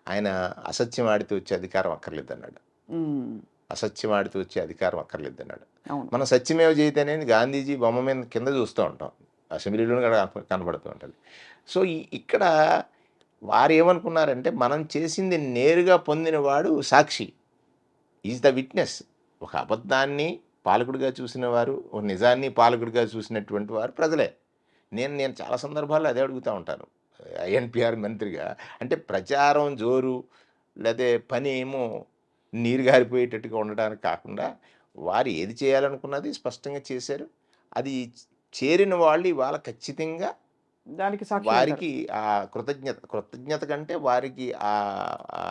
ఆయన అసత్యం ఆడితే వచ్చే అధికారం అక్కర్లేదన్నాడు. అసత్యం ఆడితే వచ్చే అధికారం అక్కర్లేదన్నాడు. మనం సత్యమేవ జయతే అనేది గాంధీజీ బొమ్మ మీద కింద చూస్తూ ఉంటాం, అసెంబ్లీలో కూడా కనబడుతూ ఉంటుంది. సో ఇక్కడ వారు ఏమనుకున్నారంటే మనం చేసింది నేరుగా పొందినవాడు సాక్షి, ఈజ్ ద విట్నెస్. ఒక అబద్ధాన్ని పాలకుడిగా చూసిన వారు, ఒక నిజాన్ని పాలకుడిగా చూసినటువంటి వారు ప్రజలే. నేను చాలా సందర్భాల్లో అదే అడుగుతూ ఉంటాను ఐఎన్పిఆర్ మంత్రిగా. అంటే ప్రచారం జోరు లేదా పని ఏమో నీరు గారిపోయేటట్టుగా ఉండడానికి కాకుండా వారు ఏది చేయాలనుకున్నది స్పష్టంగా చేశారు. అది చేరిన వాళ్ళు ఇవాళ ఖచ్చితంగా దానికి వారికి ఆ కృతజ్ఞత కంటే వారికి ఆ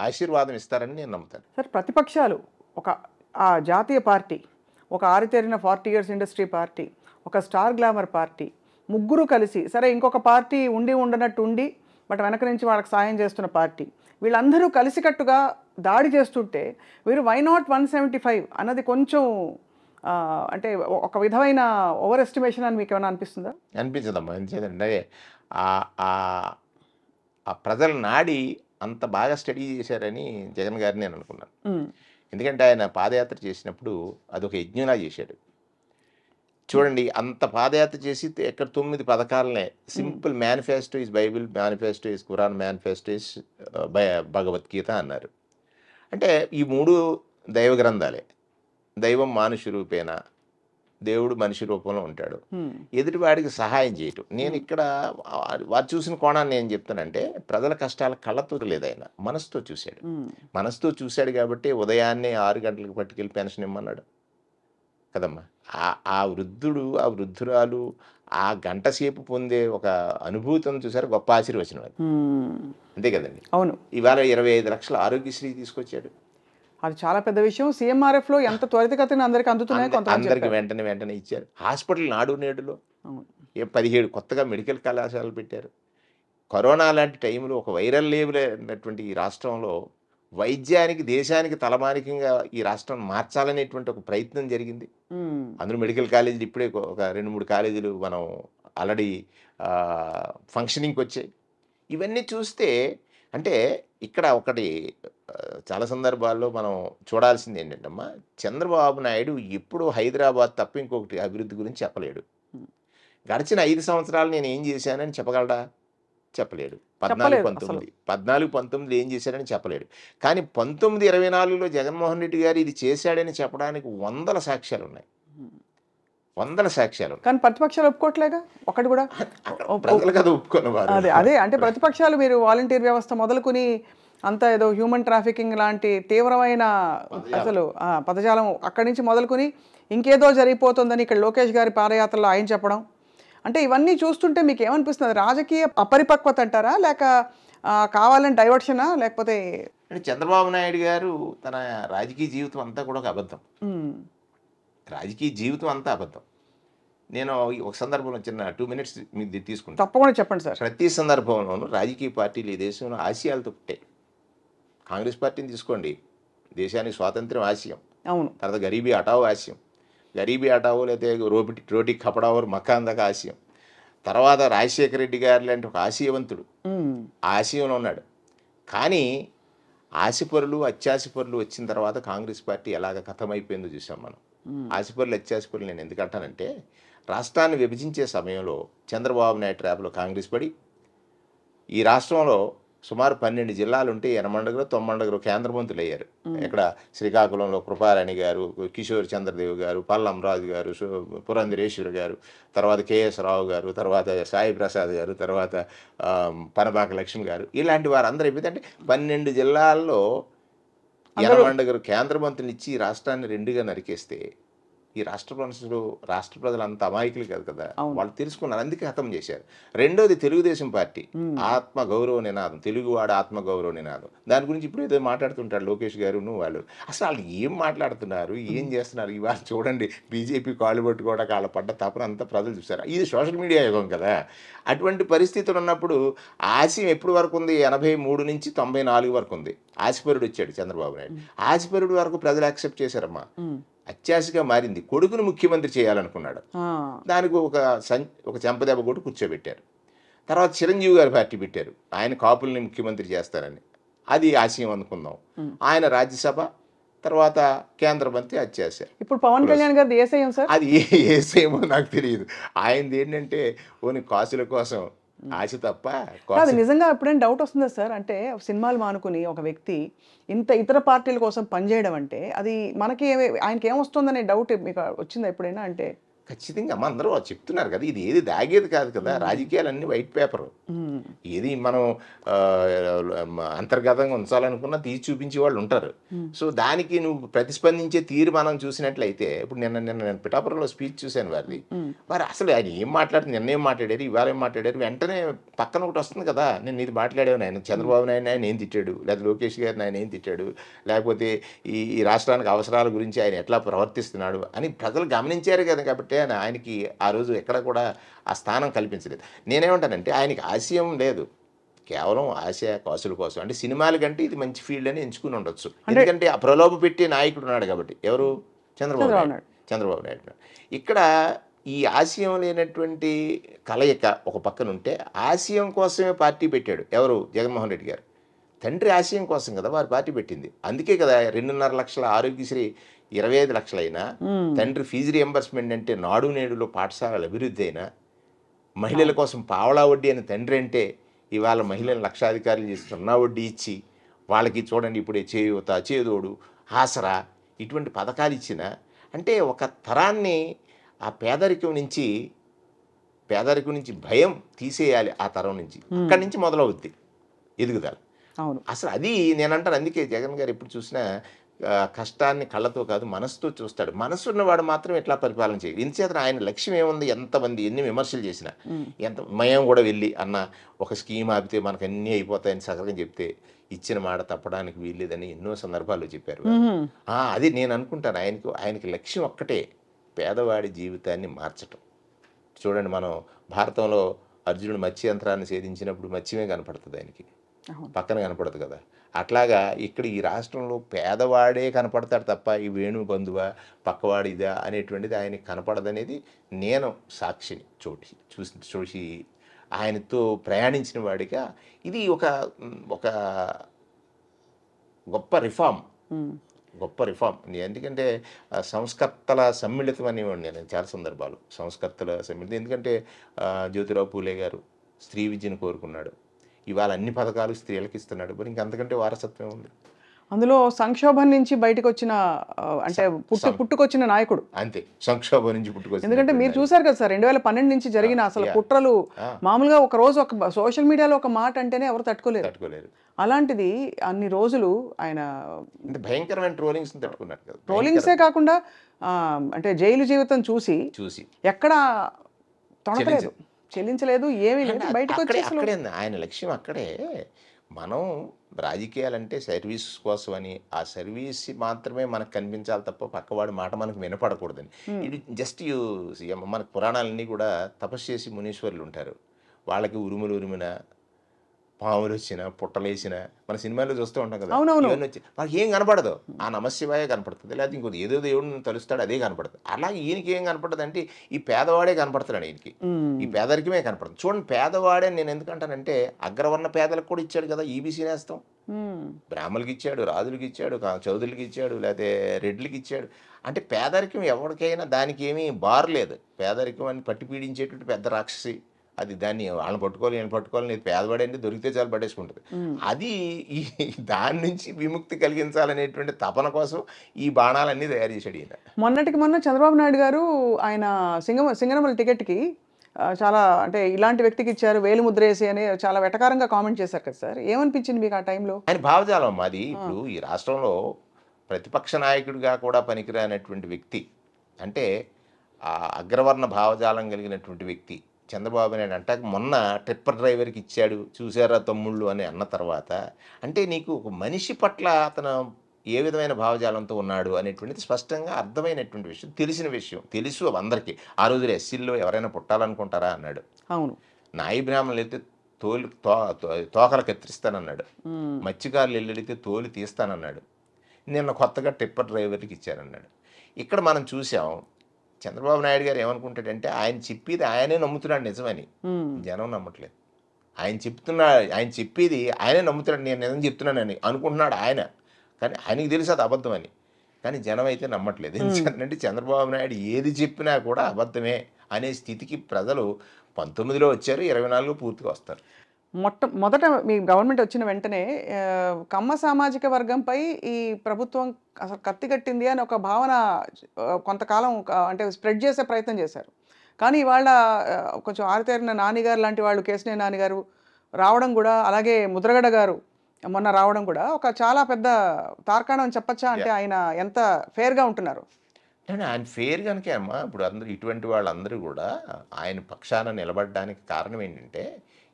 ఆశీర్వాదం ఇస్తారని నేను నమ్ముతాను. సార్ ప్రతిపక్షాలు ఆ జాతీయ పార్టీ, ఒక ఆరితేరిన 40 years ఇండస్ట్రీ పార్టీ, ఒక స్టార్ గ్లామర్ పార్టీ, ముగ్గురు కలిసి సరే ఇంకొక పార్టీ ఉండనట్టు ఉండి బట్ వెనక నుంచి వాళ్ళకి సాయం చేస్తున్న పార్టీ, వీళ్ళందరూ కలిసికట్టుగా దాడి చేస్తుంటే వీరు వై నాట్ 175 అన్నది కొంచెం అంటే ఒక విధమైన ఓవర్ ఎస్టిమేషన్ అని మీకు ఏమైనా అనిపిస్తుందా? అనిపించదమ్మా. ఎందుకంటే ఆ ప్రజల నాడి అంత బాగా స్టడీ చేశారని జగన్ గారిని నేను అనుకున్నాను. ఎందుకంటే ఆయన పాదయాత్ర చేసినప్పుడు అదొక యజ్ఞంలా చేశాడు. చూడండి, అంత పాదయాత్ర చేసి ఎక్కడ 9 పథకాలనే simple manifesto is Bible, manifesto is Quran, manifesto is Bhagavad Gita అన్నారు. అంటే ఈ 3 దైవ గ్రంథాలే. దైవం మానుష రూపేణ, దేవుడు మనిషి రూపంలో ఉంటాడు, ఎదుటివాడికి సహాయం చేయటం. నేను ఇక్కడ వారు చూసిన కోణాన్ని ఏం చెప్తానంటే ప్రజల కష్టాల కళ్ళతో లేదు, ఆయన మనసుతో చూశాడు. మనసుతో చూశాడు కాబట్టి ఉదయాన్నే 6 గంటలకు పట్టుకెళ్ళి పెన్షన్ ఇమ్మన్నాడు కదమ్మా. ఆ వృద్ధుడు, ఆ వృద్ధురాలు ఆ గంట సేపు పొందే ఒక అనుభూతిని చూసారు, గొప్ప ఆశీర్వచనం అది. అంతే కదండి. అవును. ఇవాళ 25 లక్షల ఆరోగ్యశ్రీ తీసుకొచ్చాడు. అది చాలా పెద్ద విషయం. CMRFలో ఎంత త్వరితగతిన అందరికి అందుతున్నాయి, అందరికి వెంటనే ఇచ్చారు. హాస్పిటల్ నాడు నేడులో 17 కొత్తగా మెడికల్ కళాశాలలు పెట్టారు. కరోనా లాంటి టైంలో ఒక వైరల్ లేబుల్ అయినటువంటి ఈ రాష్ట్రంలో వైద్యానికి, దేశానికి తలమానికంగా ఈ రాష్ట్రం మార్చాలనేటువంటి ఒక ప్రయత్నం జరిగింది. అందులో మెడికల్ కాలేజీలు ఇప్పుడే ఒక 2-3 కాలేజీలు మనం ఆల్రెడీ ఫంక్షనింగ్కి వచ్చాయి. ఇవన్నీ చూస్తే అంటే ఇక్కడ ఒకటి చాలా సందర్భాల్లో మనం చూడాల్సింది ఏంటంటమ్మా, చంద్రబాబు నాయుడు ఎప్పుడూ హైదరాబాద్ తప్ప ఇంకొకటి అభివృద్ధి గురించి చెప్పలేడు. గడిచిన 5 సంవత్సరాలు నేను ఏం చేశానని చెప్పగలడా? చెప్పలేడు. 14-19 ఏం చేశాడని చెప్పలేడు. కానీ 19-24లో జగన్మోహన్ రెడ్డి గారు ఇది చేశాడని చెప్పడానికి 100 సాక్ష్యాలు ఉన్నాయి. 100 సాక్ష్యాలు. కానీ ప్రతిపక్షాలు ఒప్పుకోవట్లేగా ఒకటి కూడా. ప్రజలు కదా ఒప్పుకున్నవారు. అదే అంటే ప్రతిపక్షాలు మీరు వాలంటీర్ వ్యవస్థ మొదలుకొని అంతా ఏదో హ్యూమన్ ట్రాఫికింగ్ లాంటి తీవ్రమైన అసలు పదజాలం అక్కడి నుంచి మొదలుకొని ఇంకేదో జరిగిపోతుందని ఇక్కడ లోకేష్ గారి పాదయాత్రలో ఆయన చెప్పడం, అంటే ఇవన్నీ చూస్తుంటే మీకు ఏమనిపిస్తుంది? రాజకీయ అపరిపక్వత అంటారా, లేక కావాలని డైవర్షనా, లేకపోతే? చంద్రబాబు నాయుడు గారు తన రాజకీయ జీవితం అంతా కూడా ఒక అబద్ధం. రాజకీయ జీవితం అంతా అబద్ధం. నేను ఒక సందర్భంలో చిన్న 2 minutes మీకు తీసుకుంటాను. తప్పకుండా చెప్పండి సార్. ప్రతి సందర్భంలోనూ రాజకీయ పార్టీలు ఈ దేశంలో ఆశయాలతో పుట్టాయి. కాంగ్రెస్ పార్టీని తీసుకోండి, దేశానికి స్వాతంత్ర్యం ఆశయం. అవును. తర్వాత గరీబీ హటావో ఆశయం, గరీబీ హటావో లేకపోతే రోటీ కపడావో మకాన్ దాకా ఆశయం. తర్వాత రాజశేఖర రెడ్డి గారు లాంటి ఒక ఆశయవంతుడు ఆ ఆశయంలో ఉన్నాడు. కానీ ఆశపరులు అత్యాశపరులు వచ్చిన తర్వాత కాంగ్రెస్ పార్టీ ఎలాగ కథమైపోయిందో చూసాం మనం. ఆశపరులు అత్యాశపరులు నేను ఎందుకంటానంటే, రాష్ట్రాన్ని విభజించే సమయంలో చంద్రబాబు నాయుడు ట్రాప్లో కాంగ్రెస్ పడి ఈ రాష్ట్రంలో సుమారు 12 జిల్లాలు ఉంటే 8 కేంద్ర మంత్రులు అయ్యారు. ఇక్కడ శ్రీకాకుళంలో కృపారాణి గారు, కిషోర్ చంద్రదేవ్ గారు, పల్లంరాజు గారు, పురంధరేశ్వరి గారు, తర్వాత KS రావు గారు, తర్వాత సాయి ప్రసాద్ గారు, తర్వాత పనబాక లక్ష్మి గారు, ఇలాంటి వారందరూ ఏమిటంటే 12 జిల్లాల్లో 8 కేంద్ర మంత్రులు ఇచ్చి రాష్ట్రాన్ని 2గా నరికేస్తే ఈ రాష్ట్ర ప్రజలు అంత అమాయకులు కాదు కదా, అవును. వాళ్ళు తెలుసుకున్నారు, అందుకే హతం చేశారు. రెండోది తెలుగుదేశం పార్టీ ఆత్మ గౌరవ నినాదం, తెలుగువాడు ఆత్మ గౌరవ నినాదం, దాని గురించి ఇప్పుడు ఏదో మాట్లాడుతుంటారు లోకేష్ గారు వాళ్ళు. అసలు వాళ్ళు ఏం మాట్లాడుతున్నారు, ఏం చేస్తున్నారు? ఇవాళ చూడండి బీజేపీ కాళ్ళు పట్టుకోవడానికి వాళ్ళ పడ్డ తపన అంతా ప్రజలు చూస్తారు. ఇది సోషల్ మీడియా యుగం కదా. అటువంటి పరిస్థితులు ఉన్నప్పుడు ఆశయం ఎప్పుడు వరకు ఉంది? 83 నుంచి 94 వరకు ఉంది. ఆశపరుడు వచ్చాడు చంద్రబాబు నాయుడు. ఆశపరుడు వరకు ప్రజలు యాక్సెప్ట్ చేశారమ్మా. అత్యాశగా మారింది. కొడుకును ముఖ్యమంత్రి చేయాలనుకున్నాడు. దానికి ఒక చెంపదెబ్బ కొట్టి కూర్చోబెట్టారు. తర్వాత చిరంజీవి గారు పార్టీ పెట్టారు, ఆయన కాపుల్ని ముఖ్యమంత్రి చేస్తారని. అది ఆశయం అనుకుందాం. ఆయన రాజ్యసభ, తర్వాత కేంద్ర మంత్రి అత్యాశ. ఇప్పుడు పవన్ కళ్యాణ్ గారిది ఏసేయం సార్? అది ఏసేమో నాకు తెలియదు. ఆయనది ఏంటంటే ఓని కాసుల కోసం ఆశ తప్ప. అది నిజంగా ఎప్పుడైనా డౌట్ వస్తుందా సార్? అంటే సినిమాలు మానుకుని ఒక వ్యక్తి ఇంత ఇతర పార్టీల కోసం పనిచేయడం అంటే అది మనకి ఆయనకి ఏమొస్తుందనే డౌట్ మీకు వచ్చిందా ఎప్పుడైనా? అంటే ఖచ్చితంగా అమ్మ అందరూ చెప్తున్నారు కదా, ఇది ఏది దాగేది కాదు కదా. రాజకీయాలన్నీ వైట్ పేపర్. ఏది మనం అంతర్గతంగా ఉంచాలనుకున్నా తీసి చూపించే వాళ్ళు ఉంటారు. సో దానికి నువ్వు ప్రతిస్పందించే తీరు మనం చూసినట్లయితే, ఇప్పుడు నేను పిఠాపురంలో స్పీచ్ చూశాను వారిది. మరి అసలు ఆయన ఏం మాట్లాడుతుంది, నిన్న ఏం మాట్లాడారు, ఇవాళ ఏం మాట్లాడారు, వెంటనే పక్కన ఒకటి వస్తుంది కదా, నేను ఇది మాట్లాడాను, ఆయన చంద్రబాబు నాయుడు ఆయన ఏం తిట్టాడు, లేదా లోకేష్ గారిని ఆయన ఏం తిట్టాడు, లేకపోతే ఈ రాష్ట్రానికి అవసరాల గురించి ఆయన ఎట్లా ప్రవర్తిస్తున్నాడు అని ప్రజలు గమనించారు కదా. కాబట్టి ఆయనకి ఆ రోజు ఎక్కడ కూడా ఆ స్థానం కల్పించలేదు. నేనేమంటానంటే ఆయనకి ఆశయం లేదు, కేవలం ఆశ కాసుల కోసం. అంటే సినిమాల కంటే ఇది మంచి ఫీల్డ్ అని ఎంచుకుని ఉండొచ్చు. ఎందుకంటే ఆ ప్రలోభ పెట్టే నాయకుడు ఉన్నాడు కాబట్టి. ఎవరు? చంద్రబాబు నాయుడు. ఇక్కడ ఈ ఆశయం లేనటువంటి కలయిక ఒక పక్కన ఉంటే, ఆశయం కోసమే పార్టీ పెట్టాడు ఎవరు? జగన్మోహన్ రెడ్డి గారు. తండ్రి ఆశయం కోసం కదా వారు పార్టీ పెట్టింది. అందుకే కదా 2.5 లక్షల ఆరోగ్యశ్రీ 25 లక్షలైనా, తండ్రి ఫీజు రియంబర్స్మెంట్ అంటే నాడు నేడులో పాఠశాలల అభివృద్ధి అయినా, మహిళల కోసం పావలా వడ్డీ అని తండ్రి అంటే ఇవాళ మహిళలను లక్షాధికారులు చేసి 0 వడ్డీ ఇచ్చి వాళ్ళకి చూడండి ఇప్పుడే చేయూత, చేదోడు, ఆసరా ఇటువంటి పథకాలు ఇచ్చిన, అంటే ఒక తరాన్ని ఆ పేదరికం నుంచి భయం తీసేయాలి. ఆ తరం నుంచి అక్కడి నుంచి మొదలవుద్ది ఎదుగుదల. అసలు అది నేనంటాను. అందుకే జగన్ గారు ఎప్పుడు చూసినా కష్టాన్ని కళ్ళతో కాదు మనసుతో చూస్తాడు. మనసు ఉన్నవాడు మాత్రం ఎట్లా పరిపాలన చేయాలి. ఇందుచేత ఆయన లక్ష్యం ఏముంది? ఎంతమంది ఎన్ని విమర్శలు చేసినా, మేము కూడా వెళ్ళి అన్న ఒక స్కీమ్ ఆపితే మనకు అన్నీ అయిపోతాయని సగం చెప్తే ఇచ్చిన మాట తప్పడానికి వీల్లేదని ఎన్నో సందర్భాల్లో చెప్పారు. అది నేను అనుకుంటాను. ఆయనకి లక్ష్యం ఒక్కటే, పేదవాడి జీవితాన్ని మార్చటం. చూడండి, మనం భారతంలో అర్జునుడు మత్స్య యంత్రాన్ని ఛేదించినప్పుడు మత్స్యమే కనపడుతుంది, ఆయనకి పక్కన కనపడదు కదా. అట్లాగా ఇక్కడ ఈ రాష్ట్రంలో పేదవాడే కనపడతాడు తప్ప ఈ వేణు బంధువా పక్కవాడిదా అనేటువంటిది ఆయనకి కనపడదనేది నేను సాక్షిని చూసి ఆయనతో ప్రయాణించిన వాడిగా ఇది ఒక గొప్ప రిఫార్మ్. ఎందుకంటే సంస్కర్తల సమ్మిళితం అనేవాడిని నేను చాలా సందర్భాలు. సంస్కర్తల సమ్మిళితం ఎందుకంటే జ్యోతిరావు పూలే గారు స్త్రీ విద్యను కోరుకున్నాడు, ఇవాళ అన్ని పథకాలు స్త్రీలకు ఇస్తున్నాడు. మరి ఇంకంతకంటే వారసత్వం ఉంది. అందులో సంక్షోభం నుంచి బయటకు వచ్చిన, అంటే పుట్టుకొచ్చిన నాయకుడు. అంతే, సంక్షోభం నుంచి పుట్టుకొచ్చిన. ఎందుకంటే మీరు చూసారు కదా సార్, 2012 నుంచి జరిగిన అసలు కుట్రలు. మామూలుగా ఒక రోజు ఒక సోషల్ మీడియాలో ఒక మాట అంటేనే ఎవరు తట్టుకోలేరు. అలాంటిది అన్ని రోజులు ఆయన భయంకరమైన ట్రోలింగ్స్ తట్టుకున్నాడు కదా. ట్రోలింగ్సే కాకుండా అంటే జైలు జీవితం చూసి ఎక్కడ తొణకలేదు, చెల్లించలేదు, ఏమీ లేదు, బయటకు వచ్చి ఆయన లక్ష్యం అక్కడే. మనం రాజకీయాలంటే సర్వీస్ కోసం అని, ఆ సర్వీస్ మాత్రమే మనకు కనిపించాలి తప్ప పక్కవాడి మాట మనకు వినపడకూడదని. ఇది జస్ట్ మనకు పురాణాలన్నీ కూడా తపస్సు చేసి మునీశ్వరులు ఉంటారు. వాళ్ళకి ఉరిమిన పాములు వచ్చిన, పుట్టలేసిన, మన సినిమాలో చూస్తూ ఉంటాం కదా, ఇవన్నీ వచ్చి వాళ్ళకి ఏం కనపడదు. ఆ నమశివాయే కనపడుతుంది, లేకపోతే ఇంకోటి ఏదో దేవుడిని తలుస్తాడు అదే కనపడుతుంది. అలాగే ఈయనకి ఏం కనపడదు అంటే ఈ పేదవాడే కనపడుతున్నాడు. ఈయనకి ఈ పేదరికమే కనపడుతుంది. చూడండి, పేదవాడే నేను ఎందుకంటానంటే అగ్రవర్ణ పేదలకు కూడా ఇచ్చాడు కదా ఈబీసీ నేస్తం. బ్రాహ్మణులకి ఇచ్చాడు, రాజులకి ఇచ్చాడు, చౌదరులకి ఇచ్చాడు, లేకపోతే రెడ్లకి ఇచ్చాడు. అంటే పేదరికం ఎవరికైనా దానికి ఏమీ బార్ లేదు. పేదరికం అని పట్టి పీడించేటువంటి పెద్ద రాక్షసి అది. దాన్ని వాళ్ళని పట్టుకోవాలి పేదవాడని దొరికితే చాలు పట్టేసుకుంటుంది. అది దాని నుంచి విముక్తి కలిగించాలనేటువంటి తపన కోసం ఈ బాణాలన్నీ తయారు చేశాడు ఈయన. మొన్న చంద్రబాబు నాయుడు గారు ఆయన సింగనమల టికెట్కి చాలా, అంటే ఇలాంటి వ్యక్తికి ఇచ్చారు, వేలు ముద్ర వేసి అని చాలా వెటకారంగా కామెంట్ చేశారు కదా సార్. ఏమనిపించింది మీకు ఆ టైంలో? ఆయన భావజాలం మాది. ఇప్పుడు ఈ రాష్ట్రంలో ప్రతిపక్ష నాయకుడిగా కూడా పనికిరానటువంటి వ్యక్తి అంటే ఆ అగ్రవర్ణ భావజాలం కలిగినటువంటి వ్యక్తి చంద్రబాబు నాయుడు అంటే మొన్న టిప్పర్ డ్రైవర్కి ఇచ్చాడు చూసారా తమ్ముళ్ళు అని అన్న తర్వాత అంటే నీకు ఒక మనిషి పట్ల అతను ఏ విధమైన భావజాలంతో ఉన్నాడు అనేటువంటిది స్పష్టంగా అర్థమైనటువంటి విషయం, తెలిసిన విషయం, తెలుసు అందరికీ. ఆ రోజులు ఎస్సీల్లో ఎవరైనా పుట్టాలనుకుంటారా అన్నాడు. అవును. నాయి బ్రాహ్మణులు అయితే తోకలు కత్తిరిస్తానన్నాడు. మత్స్యకారులు వెళ్ళితే తోలు తీస్తానన్నాడు. నిన్న కొత్తగా టిప్పర్ డ్రైవర్కి ఇచ్చారన్నాడు. ఇక్కడ మనం చూసాం చంద్రబాబు నాయుడు గారు ఏమనుకుంటాడంటే ఆయన చెప్పేది ఆయనే నమ్ముతున్నాడు నిజమని, జనం నమ్మట్లేదు. ఆయన చెప్పేది ఆయనే నమ్ముతున్నాడు, నేను నిజం చెప్తున్నానని అనుకుంటున్నాడు ఆయన, కానీ ఆయనకి తెలుసు అది అబద్ధం అని. కానీ జనం అయితే నమ్మట్లేదు. ఎందుకంటే చంద్రబాబు నాయుడు ఏది చెప్పినా కూడా అబద్ధమే అనే స్థితికి ప్రజలు 19లో వచ్చారు, 24 పూర్తిగా వస్తారు. మొదట మీ గవర్నమెంట్ వచ్చిన వెంటనే కమ్మ సామాజిక వర్గంపై ఈ ప్రభుత్వం అసలు కత్తి కట్టింది అని ఒక భావన కొంతకాలం అంటే స్ప్రెడ్ చేసే ప్రయత్నం చేశారు. కానీ ఇవాళ కొంచెం ఆరితేరిన నానిగారు లాంటి వాళ్ళు, కేశినేని నానిగారు రావడం కూడా, అలాగే ముద్రగడ గారు మొన్న రావడం కూడా ఒక చాలా పెద్ద తార్కాణం అని చెప్పచ్చా? అంటే ఆయన ఎంత ఫేర్గా ఉంటున్నారు. ఆయన ఫేర్ కనుకే అమ్మా. ఇప్పుడు అందరూ ఇటువంటి వాళ్ళందరూ కూడా ఆయన పక్షాన నిలబడడానికి కారణం ఏంటంటే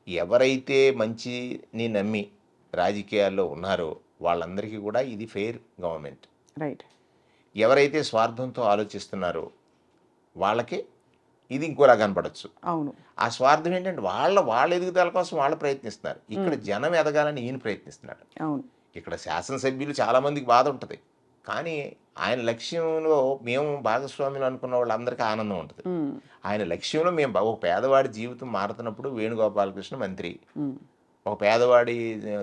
ఎవరైతే మంచిని నమ్మి రాజకీయాల్లో ఉన్నారో వాళ్ళందరికీ కూడా ఇది ఫెయిర్ గవర్నమెంట్. రైట్. ఎవరైతే స్వార్థంతో ఆలోచిస్తున్నారో వాళ్ళకి ఇది ఇంకోలా కనపడచ్చు. అవును. ఆ స్వార్థం ఏంటంటే వాళ్ళ ఎదుగుదల కోసం వాళ్ళు ప్రయత్నిస్తున్నారు. ఇక్కడ జనం ఎదగాలని ఈయన ప్రయత్నిస్తున్నాడు. అవును. ఇక్కడ శాసనసభ్యులు చాలామందికి బాధ ఉంటుంది, కానీ ఆయన లక్ష్యంలో మేము భాగస్వాములు అనుకున్న వాళ్ళందరికీ ఆనందం ఉంటుంది. ఆయన లక్ష్యంలో మేము ఒక పేదవాడి జీవితం మారుతున్నప్పుడు వేణుగోపాలకృష్ణ మంత్రి, ఒక పేదవాడి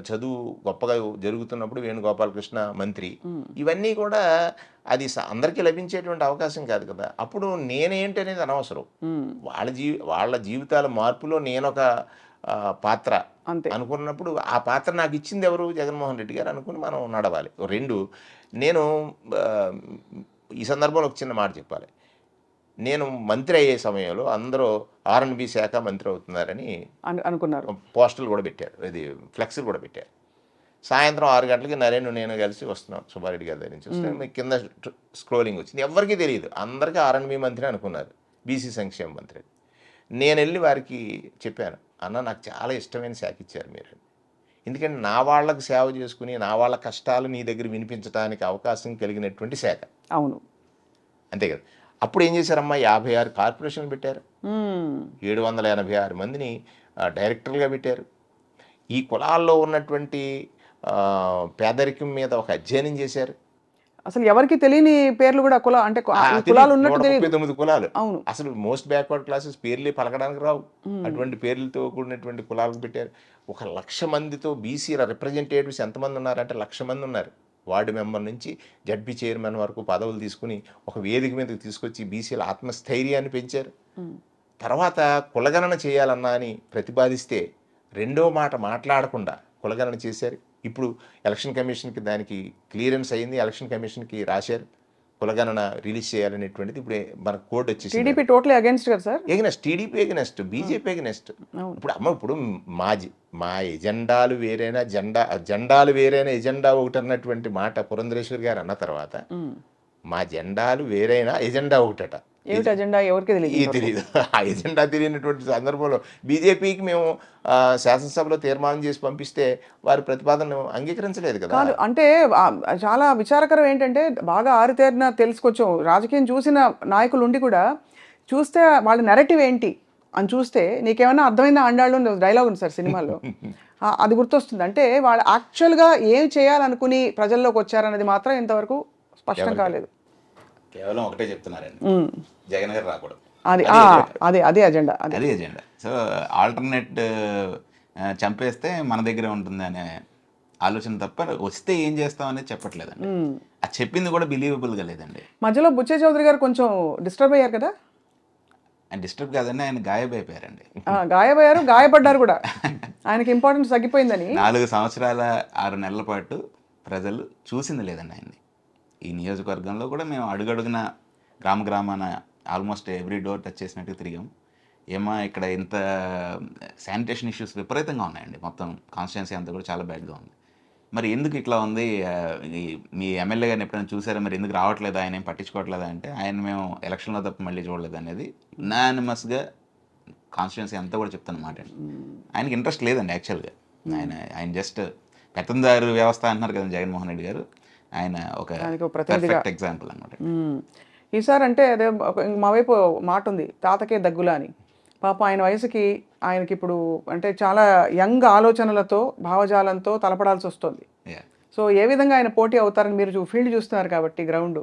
చదువు గొప్పగా జరుగుతున్నప్పుడు వేణుగోపాలకృష్ణ మంత్రి, ఇవన్నీ కూడా అది అందరికీ లభించేటువంటి అవకాశం కాదు కదా. అప్పుడు నేనేంటి అనేది అనవసరం. వాళ్ళ జీవితాల మార్పులో నేనొక పాత్ర అనుకున్నప్పుడు ఆ పాత్ర నాకు ఇచ్చింది ఎవరు? జగన్మోహన్ రెడ్డి గారు అనుకుని మనం నడవాలి. నేను ఈ సందర్భంలో ఒక చిన్న మాట చెప్పాలి. నేను మంత్రి అయ్యే సమయంలో అందరూ R&B శాఖ మంత్రి అవుతున్నారని అనుకున్నారు. పోస్టర్లు కూడా పెట్టారు, ఇది ఫ్లెక్స్లు కూడా పెట్టారు. సాయంత్రం 6 గంటలకి నేను కలిసి వస్తున్నాం సుబ్బారెడ్డి గారి దగ్గర నుంచి వస్తే మీకు కింద స్క్రోలింగ్ వచ్చింది. ఎవరికీ తెలియదు, అందరికీ R&B మంత్రి అనుకున్నారు, బీసీ సంక్షేమ మంత్రి. నేను వెళ్ళి వారికి చెప్పాను, అన్న నాకు చాలా ఇష్టమైన శాఖ ఇచ్చారు మీరు, ఎందుకంటే నా వాళ్ళకు సేవ చేసుకుని నా వాళ్ళ కష్టాలు నీ దగ్గర వినిపించడానికి అవకాశం కలిగినటువంటి శాఖ. అవును, అంతే కదా. అప్పుడు ఏం చేశారమ్మా, 56 కార్పొరేషన్లు పెట్టారు, 786 మందిని డైరెక్టర్లుగా పెట్టారు. ఈ కులాల్లో ఉన్నటువంటి పేదరికం మీద ఒక అధ్యయనం చేశారు. అసలు ఎవరికి తెలియని పేర్లు కూడా అంటే కులాలు ఉన్నట్టు 139 కులాలు. అవును, అసలు మోస్ట్ బ్యాక్వర్డ్ క్లాసెస్ పేర్లే పలకడానికి రావు, అటువంటి పేర్లతో కూడినటువంటి కులాలకు పెట్టారు. 1,00,000 మందితో బీసీల రిప్రజెంటేటివ్స్ ఎంతమంది ఉన్నారంటే 1,00,000 మంది ఉన్నారు. వార్డు మెంబర్ నుంచి జడ్పీ చైర్మన్ వరకు పదవులు తీసుకుని ఒక వేదిక మీదకి తీసుకొచ్చి బీసీల ఆత్మస్థైర్యాన్ని పెంచారు. తర్వాత కులగణన చేయాలన్నా అని ప్రతిపాదిస్తే రెండో మాట మాట్లాడకుండా కులగణన చేశారు. ఇప్పుడు ఎలక్షన్ కమిషన్కి దానికి క్లియరెన్స్ అయింది, ఎలక్షన్ కమిషన్కి రాశారు కులగణన రిలీజ్ చేయాలనేటువంటిది. ఇప్పుడు మన కోడ్ వచ్చేసి టీడీపీ టోటలీ అగైన్స్ట్ కదా sir, against, TDP against, BJP against. ఇప్పుడు మా ఎజెండాలు వేరైనా జెండాలు వేరైనా ఎజెండా ఒకటి అన్నటువంటి మాట పురంధరేశ్వరి గారు అన్న తర్వాత మా జెండాలు వేరైనా ఎజెండా ఒకటట. ఏమిటి ఎజెండా ఎవరికి తెలియదు. ఆ ఎజెండా తెలియనటువంటి సందర్భంలో బీజేపీకి మేము శాసనసభలో తీర్మానం చేసి పంపిస్తే వారి ప్రతిపాదనను అంగీకరించలేదు కదా. అంటే చాలా విచారకరం ఏంటంటే బాగా ఆరితేరిన తెలుసుకొచ్చాం రాజకీయం చూసిన నాయకులు ఉండి కూడా చూస్తే వాళ్ళ నెరేటివ్ ఏంటి అని చూస్తే నీకేమైనా అర్థమైందా అండాళ్ళు డైలాగ్ ఉంది సార్ సినిమాలో, అది గుర్తొస్తుంది. అంటే వాళ్ళు యాక్చువల్గా ఏం చేయాలనుకుని ప్రజల్లోకి వచ్చారనేది మాత్రం ఇంతవరకు స్పష్టం కాలేదు. కేవలం ఒకటే చెప్తున్నారండి, జగన్ గారు రాకూడదు, అదే అజెండా. సో ఆల్టర్నేట్ చంపేస్తే మన దగ్గరే ఉంటుంది అనే ఆలోచన తప్ప వస్తే ఏం చేస్తాం అనేది చెప్పట్లేదండి. అది చెప్పింది కూడా బిలీవబుల్గా లేదండి. మధ్యలో బుచ్చే చౌదరి గారు కొంచెం డిస్టర్బ్ అయ్యారు కదా. ఆయన డిస్టర్బ్ కాదండి, ఆయన గాయమైపోయారండి. గాయపోయారు, గాయపడ్డారు కూడా. ఆయనకి ఇంపార్టెన్స్ తగ్గిపోయిందని 4 సంవత్సరాల 6 నెలల పాటు ప్రజలు చూసింది లేదండి ఆయన్ని. ఈ నియోజకవర్గంలో కూడా మేము అడుగడుగున గ్రామాన ఆల్మోస్ట్ ఎవ్రీ డోర్ టచ్ చేసినట్టు తిరిగాం. ఏమో ఇక్కడ ఇంత శానిటేషన్ ఇష్యూస్ విపరీతంగా ఉన్నాయండి, మొత్తం కాన్స్టిట్యున్సీ అంతా కూడా చాలా బ్యాడ్గా ఉంది. మరి ఎందుకు ఇట్లా ఉంది మీ ఎమ్మెల్యే గారిని ఎప్పుడైనా చూసారా, మరి ఎందుకు రావట్లేదా, ఆయన ఏం పట్టించుకోవట్లేదా అంటే, ఆయన మేము ఎలక్షన్లో తప్ప మళ్ళీ చూడలేదు అనేది యునానిమస్గా కాన్స్టిట్యున్సీ అంతా కూడా చెప్తానమాట. ఆయనకి ఇంట్రెస్ట్ లేదండి యాక్చువల్గా. ఆయన జస్ట్ పెత్తందారు వ్యవస్థ అంటున్నారు కదా జగన్మోహన్ రెడ్డి గారు, ఆయన ఒక పర్ఫెక్ట్ ఎగ్జాంపుల్ అనమాట. ఈసారి అంటే అదే మా వైపు మాట ఉంది, తాతకే దగ్గులా అని. పాప ఆయన వయసుకి ఆయనకి ఇప్పుడు అంటే చాలా యంగ్ ఆలోచనలతో భావజాలంతో తలపడాల్సి వస్తుంది. సో ఏ విధంగా ఆయన పోటీ అవుతారని మీరు ఫీల్డ్ చూస్తున్నారు కాబట్టి గ్రౌండ్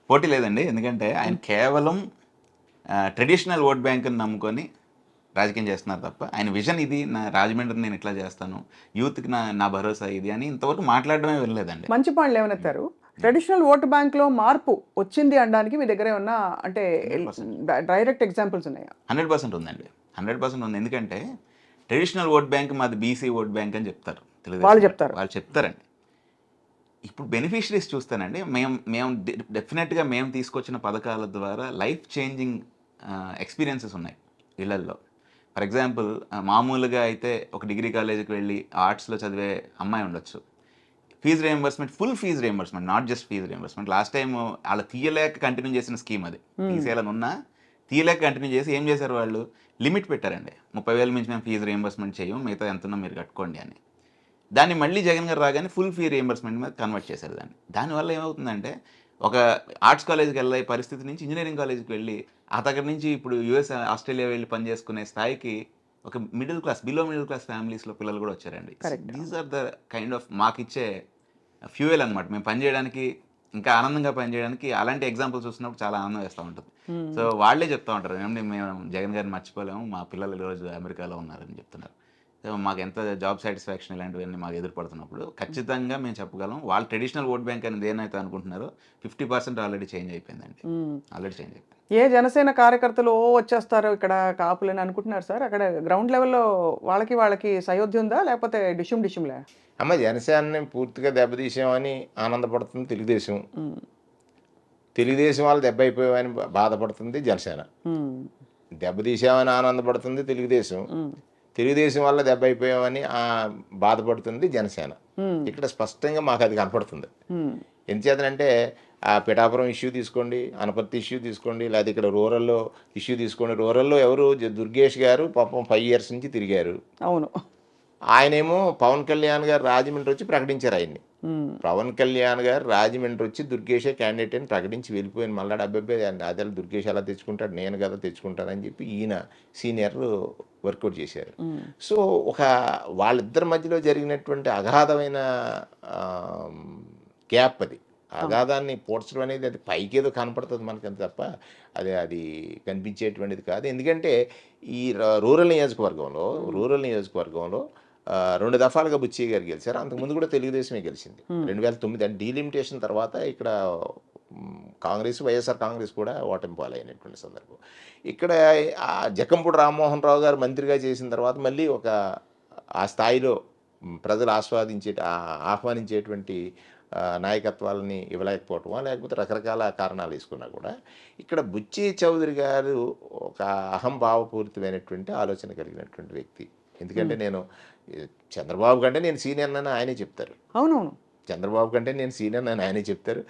పోటీ లేదండి. ఎందుకంటే ఆయన కేవలం ట్రెడిషనల్ ఓట్ బ్యాంక్ని నమ్ముకొని రాజకీయం చేస్తున్నారు తప్ప ఆయన విజన్ ఇది, నా రాజమండ్రి నేను ఇట్లా చేస్తాను, యూత్కి నా భరోసా ఇది అని ఇంతవరకు మాట్లాడడమే వెళ్ళలేదండి. మంచి పాయింట్లు ఏమనెత్తారు. ట్రెడిషనల్ ఓట్ బ్యాంక్లో మార్పు వచ్చింది అనడానికి మీ దగ్గర ఏమన్నా అంటే డైరెక్ట్ ఎగ్జాంపుల్స్ ఉన్నాయా? 100% ఉందండి, 100% ఉంది. ఎందుకంటే ట్రెడిషనల్ ఓట్ బ్యాంక్ మాది బీసీ ఓట్ బ్యాంక్ అని చెప్తారు, వాళ్ళు చెప్తారండి. ఇప్పుడు బెనిఫిషరీస్ చూస్తానండి, మేము డెఫినెట్గా మేము తీసుకొచ్చిన పథకాల ద్వారా లైఫ్ చేంజింగ్ ఎక్స్పీరియన్సెస్ ఉన్నాయి ఇళ్లల్లో. ఫర్ ఎగ్జాంపుల్ మామూలుగా అయితే ఒక డిగ్రీ కాలేజీకి వెళ్ళి ఆర్ట్స్లో చదివే అమ్మాయి ఉండొచ్చు, fee reimbursement, full fee reimbursement, not just fee reimbursement. Last time వాళ్ళ తీయలేక కంటిన్యూ చేసిన స్కీమ్ అది, తీసేయాలని ఉన్నా తీయలేక కంటిన్యూ చేసి ఏం చేశారు వాళ్ళు, లిమిట్ పెట్టారండి, 30,000 మించి మేము ఫీజు రియంబర్స్మెంట్ చేయం, మిగతా ఎంతున్నా మీరు కట్టుకోండి అని. దాన్ని మళ్ళీ జగన్ గారు రాగానే ఫుల్ ఫీ రియంబర్స్మెంట్ మీద కన్వర్ట్ చేశారు దాన్ని. దానివల్ల ఏమవుతుందంటే ఒక ఆర్ట్స్ కాలేజ్కి వెళ్ళే పరిస్థితి నుంచి ఇంజనీరింగ్ కాలేజ్కి వెళ్ళి ఆ దగ్గర నుంచి ఇప్పుడు యూఎస్ ఆస్ట్రేలియా వెళ్ళి పనిచేసుకునే స్థాయికి ఒక middle class, below middle class ఫ్యామిలీస్లో పిల్లలు కూడా వచ్చారండి. These are the kind of మాకు ఇచ్చే ఫ్యూయల్ అనమాట, మేము పనిచేయడానికి ఇంకా ఆనందంగా పనిచేయడానికి. అలాంటి ఎగ్జాంపుల్స్ చూసినప్పుడు చాలా ఆనందం వేస్తూ ఉంటుంది. సో వాళ్ళే చెప్తూ ఉంటారు, ఏమంటే మేము జగన్ గారిని మర్చిపోలేము, మా పిల్లలు ఈరోజు అమెరికాలో ఉన్నారని చెప్తున్నారు. సో మాకు ఎంత జాబ్ సాటిస్ఫాక్షన్ ఇలాంటివన్నీ మాకు ఎదురుపడుతున్నప్పుడు ఖచ్చితంగా మేము చెప్పగలం, వాళ్ళు ట్రెడిషనల్ ఓట్ బ్యాంక్ అనేది ఏనైతే అనుకుంటున్నారో 50% ఆల్రెడీ చేంజ్ అయిపోయిందండి, ఆల్రెడీ చేంజ్ అయిపోయింది. ఏ జనసేన కార్యకర్తలు వచ్చేస్తారు ఇక్కడ కాపులని అనుకుంటున్నారు సార్? అక్కడ గ్రౌండ్ లెవెల్లో వాళ్ళకి సయోధ్య ఉందా, లేకపోతే డిష్యుమ్లే? అమ్మ, జనసేనని పూర్తిగా దెబ్బతీసామని ఆనందపడుతుంది తెలుగుదేశం, తెలుగుదేశం వాళ్ళు దెబ్బ అయిపోయామని బాధపడుతుంది జనసేన. దెబ్బతీసామని ఆనందపడుతుంది తెలుగుదేశం, తెలుగుదేశం వల్ల దెబ్బ అయిపోయామని బాధపడుతుంది జనసేన. ఇక్కడ స్పష్టంగా మాకు అది కనపడుతుంది. ఎందుచేతనంటే ఆ పిఠాపురం ఇష్యూ తీసుకోండి, అనపర్తి ఇష్యూ తీసుకోండి, లేదా ఇక్కడ రూరల్లో ఇష్యూ తీసుకోండి. రూరల్లో ఎవరు, దుర్గేష్ గారు పాపం 5 years నుంచి తిరిగారు. అవును, ఆయనేమో పవన్ కళ్యాణ్ గారు రాజమండ్రి వచ్చి ప్రకటించారు ఆయన్ని. పవన్ కళ్యాణ్ గారు రాజమండ్రి వచ్చి దుర్గేషే క్యాండిడేట్ అని ప్రకటించి వెళ్ళిపోయాను. మళ్ళీ డబ్బే అదే దుర్గేష్ ఎలా తెచ్చుకుంటాడు, నేను కదా తెచ్చుకుంటానని చెప్పి ఈయన సీనియర్ వర్కౌట్ చేశారు. సో ఒక వాళ్ళిద్దరి మధ్యలో జరిగినటువంటి అగాధమైన గ్యాప్, అది అగాధాన్ని పోడ్చడం అనేది అది పైకేదో కనపడుతుంది మనకంత తప్ప అది కనిపించేటువంటిది కాదు. ఎందుకంటే ఈ రూరల్ నియోజకవర్గంలో 2 దఫాలుగా బుచ్చయ్య గారు గెలిచారు. అంతకుముందు కూడా తెలుగుదేశమే గెలిచింది. 2009 అంటే డీలిమిటేషన్ తర్వాత ఇక్కడ కాంగ్రెస్, వైఎస్ఆర్ కాంగ్రెస్ కూడా ఓటమి పాలైనటువంటి సందర్భం. ఇక్కడ జక్కంపూడి రామ్మోహన్ రావు గారు మంత్రిగా చేసిన తర్వాత మళ్ళీ ఆ స్థాయిలో ప్రజలు ఆహ్వానించేటువంటి నాయకత్వాలని ఇవ్వలేకపోవటమా, లేకపోతే రకరకాల కారణాలు తీసుకున్నా కూడా ఇక్కడ బుచ్చి చౌదరి గారు ఒక అహంభావపూరితమైనటువంటి ఆలోచన కలిగినటువంటి వ్యక్తి. ఎందుకంటే నేను చంద్రబాబు కంటే నేను సీనియర్ అని ఆయనే చెప్తారు. అవునవును, చంద్రబాబు కంటే నేను సీనియర్ అని ఆయనే చెప్తారు.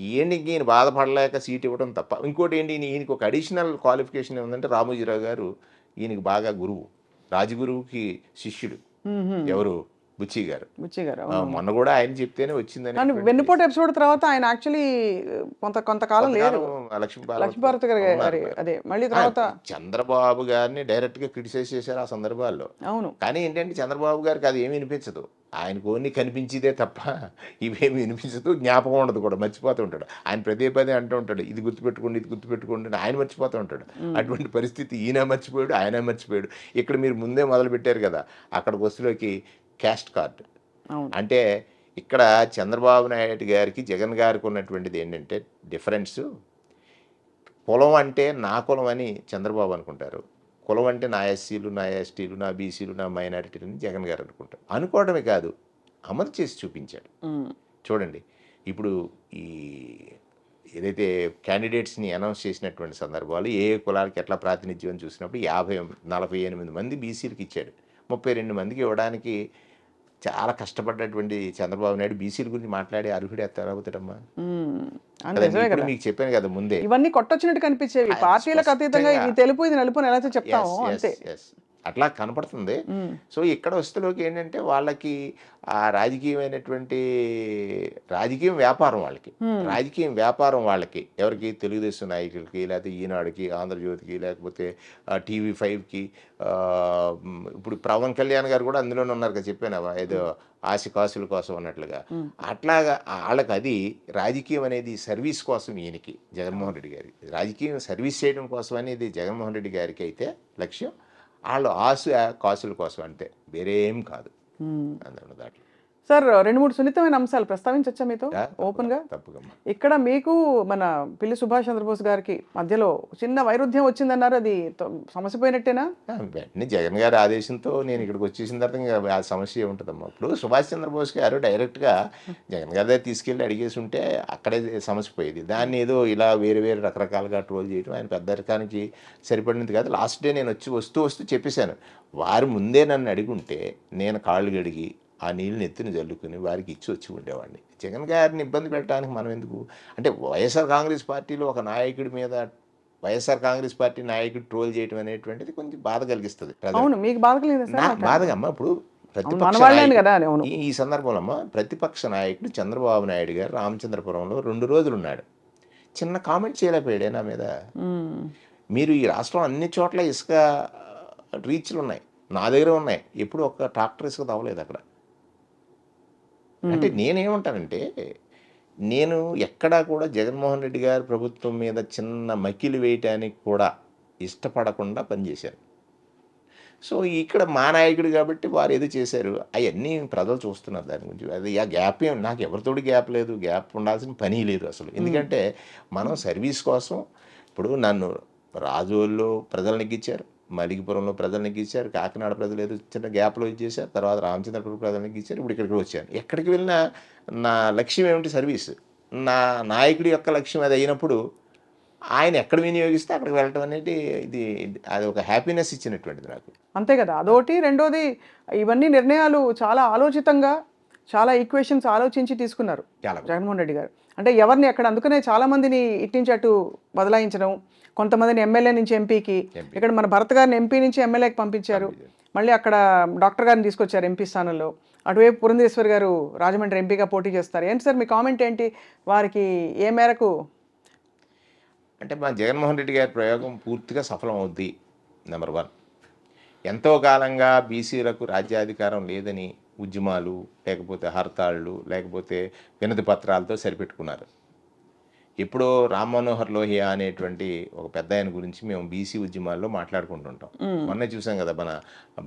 ఈయన బాధపడలేక సీట్ ఇవ్వడం తప్ప. ఇంకోటి ఏంటి, ఈయనకి ఒక అడిషనల్ క్వాలిఫికేషన్ ఏముందంటే రామోజీరావు గారు ఈయనకి బాగా గురువు, రాజగురువుకి శిష్యుడు. ఎవరు, బుచ్చి గారు. మొన్న కూడా ఆయన చెప్తేనే వచ్చిందని. వెన్నుపోటు ఎపిసోడ్ తర్వాత ఆయన యాక్చువల్లీ కొంతకాలం లేదు, లక్ష్మీభారతి గారు అదే మళ్ళీ తర్వాత చంద్రబాబు గారిని డైరెక్ట్ గా క్రిటిసైజ్ చేశారు ఆ సందర్భాల్లో. అవును, కానీ ఏంటంటే చంద్రబాబు గారికి అది ఏమి వినిపించదు, ఆయనకు ఓన్లీ కనిపించేదే తప్ప ఇవేమి వినిపించదు, జ్ఞాపకం ఉండదు కూడా, మర్చిపోతూ ఉంటాడు. ఆయన పదే అంటూ ఉంటాడు, ఇది గుర్తుపెట్టుకోండి ఆయన మర్చిపోతూ ఉంటాడు. అటువంటి పరిస్థితి ఈయన మర్చిపోయాడు, ఆయన మర్చిపోయాడు. ఇక్కడ మీరు ముందే మొదలు పెట్టారు కదా, అక్కడ బస్సులోకి క్యాస్ట్ కార్డు అంటే ఇక్కడ చంద్రబాబు నాయుడు గారికి జగన్ గారికి ఉన్నటువంటిది ఏంటంటే డిఫరెన్స్. కులం అంటే నా కులం అని చంద్రబాబు అనుకుంటారు, కులం అంటే నా ఎస్సీలు, నా ఎస్టీలు, నా బీసీలు, నా మైనారిటీలు అని జగన్ గారు అనుకుంటారు. అనుకోవడమే కాదు, అమలు చేసి చూపించాడు. చూడండి, ఇప్పుడు ఈ ఏదైతే క్యాండిడేట్స్ని అనౌన్స్ చేసినటువంటి సందర్భాలు ఏ కులాలకి ఎట్లా ప్రాతినిధ్యం అని చూసినప్పుడు 48 మంది బీసీలకు ఇచ్చాడు, 32 మందికి ఇవ్వడానికి చాలా కష్టపడ్డటువంటి చంద్రబాబు నాయుడు బీసీల గురించి మాట్లాడే అర్హుడు అవుతాడమ్మా. నిజమే ఇప్పుడు కదా. మీకు చెప్పాను కదా ముందే, ఇవన్నీ కొట్టొచ్చినట్టు కనిపించేవి, పార్టీలకు అతీతంగా ఇది తెలుపు ఇది నలుపు అని ఎలా చెప్తాము అంతే. అట్లా కనపడుతుంది. సో ఇక్కడ వస్తులోకి ఏంటంటే వాళ్ళకి ఆ రాజకీయం వ్యాపారం వాళ్ళకి, రాజకీయం వ్యాపారం వాళ్ళకి, ఎవరికి తెలుగుదేశం నాయకులకి, లేకపోతే ఈనాడుకి, ఆంధ్రజ్యోతికి, లేకపోతే TV5కి, ఇప్పుడు పవన్ కళ్యాణ్ గారు కూడా అందులోనే ఉన్నారు కదా, చెప్పాను ఏదో ఆశ కాసుల కోసం అన్నట్లుగా. అట్లాగా వాళ్ళకి అది రాజకీయం అనేది సర్వీస్ కోసం, ఈయనకి జగన్మోహన్ రెడ్డి గారికి రాజకీయం సర్వీస్ చేయడం కోసం అనేది జగన్మోహన్ రెడ్డి గారికి అయితే లక్ష్యం, వాళ్ళు ఆశ కాసుల కోసం అంతే, వేరే ఏం కాదు. అందులో దాంట్లో సార్ 2-3 సున్నితమైన అంశాలు ప్రస్తావించచ్చా మీతో ఓపెన్ గా? తప్పకమ్మా. ఇక్కడ మీకు మన పిల్లి సుభాష్ చంద్రబోస్ గారికి మధ్యలో చిన్న వైరుధ్యం వచ్చిందన్నారు, అది సమస్య పోయినట్టేనా? వెంటనే జగన్ గారి ఆదేశంతో నేను ఇక్కడికి వచ్చేసిన తర్వాత ఇంకా ఆ సమస్య ఉంటుందమ్మా. ఇప్పుడు సుభాష్ చంద్రబోస్ గారు డైరెక్ట్గా జగన్ గారి దగ్గర తీసుకెళ్ళి అడిగేసి ఉంటే అక్కడే సమస్య పోయేది. దాన్ని ఏదో ఇలా వేరే వేరే రకరకాలుగా ట్రోల్ చేయడం ఆయన పెద్దరికానికి సరిపడినది కాదు. లాస్ట్ డే నేను వస్తూ చెప్పేశాను, వారు ముందే నన్ను అడిగుంటే నేను కాళ్ళు గడిగి ఆ నీళ్ళని ఎత్తుని జల్లుకుని వారికి ఇచ్చి వచ్చి ఉండేవాడిని. జగన్ గారిని ఇబ్బంది పెట్టడానికి మనం ఎందుకు? అంటే వైఎస్ఆర్ కాంగ్రెస్ పార్టీలో ఒక నాయకుడి మీద వైఎస్ఆర్ కాంగ్రెస్ పార్టీ నాయకుడు ట్రోల్ చేయడం అనేటువంటిది కొంచెం బాధ కలిగిస్తుంది. బాధగా అమ్మ. ఇప్పుడు ఈ సందర్భంలో అమ్మ ప్రతిపక్ష నాయకుడు చంద్రబాబు నాయుడు గారు రామచంద్రపురంలో 2 రోజులు ఉన్నాడు. చిన్న కామెంట్ చేయలేకపోయాడే నా మీద. మీరు ఈ రాష్ట్రం అన్ని చోట్ల ఇసుక రీచ్లు ఉన్నాయి, నా దగ్గర ఉన్నాయి, ఎప్పుడు ఒక ట్రాక్టర్ ఇసుక తవ్వలేదు అక్కడ. అంటే నేనేమంటానంటే, నేను ఎక్కడా కూడా జగన్మోహన్ రెడ్డి గారి ప్రభుత్వం మీద చిన్న మకిలి వేయటానికి కూడా ఇష్టపడకుండా పనిచేశాను. సో ఇక్కడ మా నాయకుడు కాబట్టి వారు ఏదో చేశారు, అవన్నీ ప్రజలు చూస్తున్నారు దాని గురించి. అది ఆ గ్యాప్ నాకు ఎవరితోటి గ్యాప్ లేదు, గ్యాప్ ఉండాల్సిన పని లేదు అసలు. ఎందుకంటే మనం సర్వీస్ కోసం, ఇప్పుడు నన్ను రాజోల్లో ప్రజలు నెగ్గించారు, మలికిపురంలో ప్రజలు నెగ్గించారు, కాకినాడ ప్రజలు ఏదో చిన్న గ్యాప్లో ఇచ్చేసారు, తర్వాత రామచంద్రపురం ప్రజలు నెగ్గించారు, ఇప్పుడు ఇక్కడికి వచ్చాను. ఎక్కడికి వెళ్ళినా నా లక్ష్యం ఏమిటి? సర్వీస్. నా నాయకుడి యొక్క లక్ష్యం అది అయినప్పుడు ఆయన ఎక్కడ వినియోగిస్తే అక్కడికి వెళ్ళటం అనేది అది ఒక హ్యాపీనెస్ ఇచ్చినటువంటిది నాకు. అంతే కదా. అదొకటి. రెండోది, ఇవన్నీ నిర్ణయాలు చాలా ఆలోచితంగా, చాలా ఈక్వేషన్స్ ఆలోచించి తీసుకున్నారు జగన్మోహన్ రెడ్డి గారు. అంటే ఎవరిని ఎక్కడ, అందుకనే చాలా మందిని ఇట్టించి అటు బదలాయించడం, కొంతమందిని ఎమ్మెల్యే నుంచి ఎంపీకి, ఇక్కడ మన భరత్ గారిని ఎంపీ నుంచి ఎమ్మెల్యేకి పంపించారు, మళ్ళీ అక్కడ డాక్టర్ గారిని తీసుకొచ్చారు ఎంపీ స్థానంలో, అటువైపు పురంధేశ్వర్ గారు రాజమండ్రి ఎంపీగా పోటీ చేస్తారు. ఏంటి సార్ మీ కామెంట్ ఏంటి? వారికి ఏ మేరకు? అంటే మా జగన్మోహన్ రెడ్డి గారి ప్రయోగం పూర్తిగా సఫలం అవుద్ది. నెంబర్ 1, ఎంతో కాలంగా బీసీలకు రాజ్యాధికారం లేదని ఉద్యమాలు, లేకపోతే హర్తాళ్ళు, లేకపోతే వినతి పత్రాలతో సరిపెట్టుకున్నారు. ఇప్పుడు రామ్ మనోహర్ లోహియా అనేటువంటి ఒక పెద్ద ఆయన గురించి మేము బీసీ ఉద్యమాల్లో మాట్లాడుకుంటుంటాం. మొన్న చూసాం కదా, మన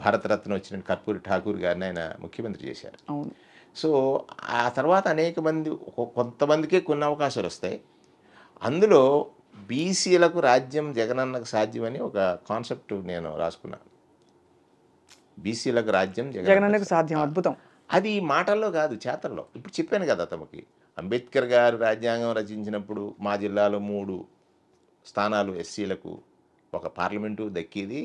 భారతరత్న వచ్చిన కర్పూరి ఠాకూర్ గారిని ఆయన ముఖ్యమంత్రి చేశారు. సో ఆ తర్వాత అనేక మంది, కొంతమందికే కొన్ని అవకాశాలు వస్తాయి. అందులో బీసీలకు రాజ్యం జగనన్నకు సాధ్యమని ఒక కాన్సెప్ట్ నేను రాసుకున్నాను. బీసీలకు రాజ్యం జగనన్నకు సాధ్యం. అద్భుతం. అది మాటల్లో కాదు, చేతల్లో. ఇప్పుడు చెప్పాను కదా తమకి, అంబేద్కర్ గారు రాజ్యాంగం రచించినప్పుడు మా జిల్లాలో 3 స్థానాలు ఎస్సీలకు, ఒక పార్లమెంటు దక్కేది.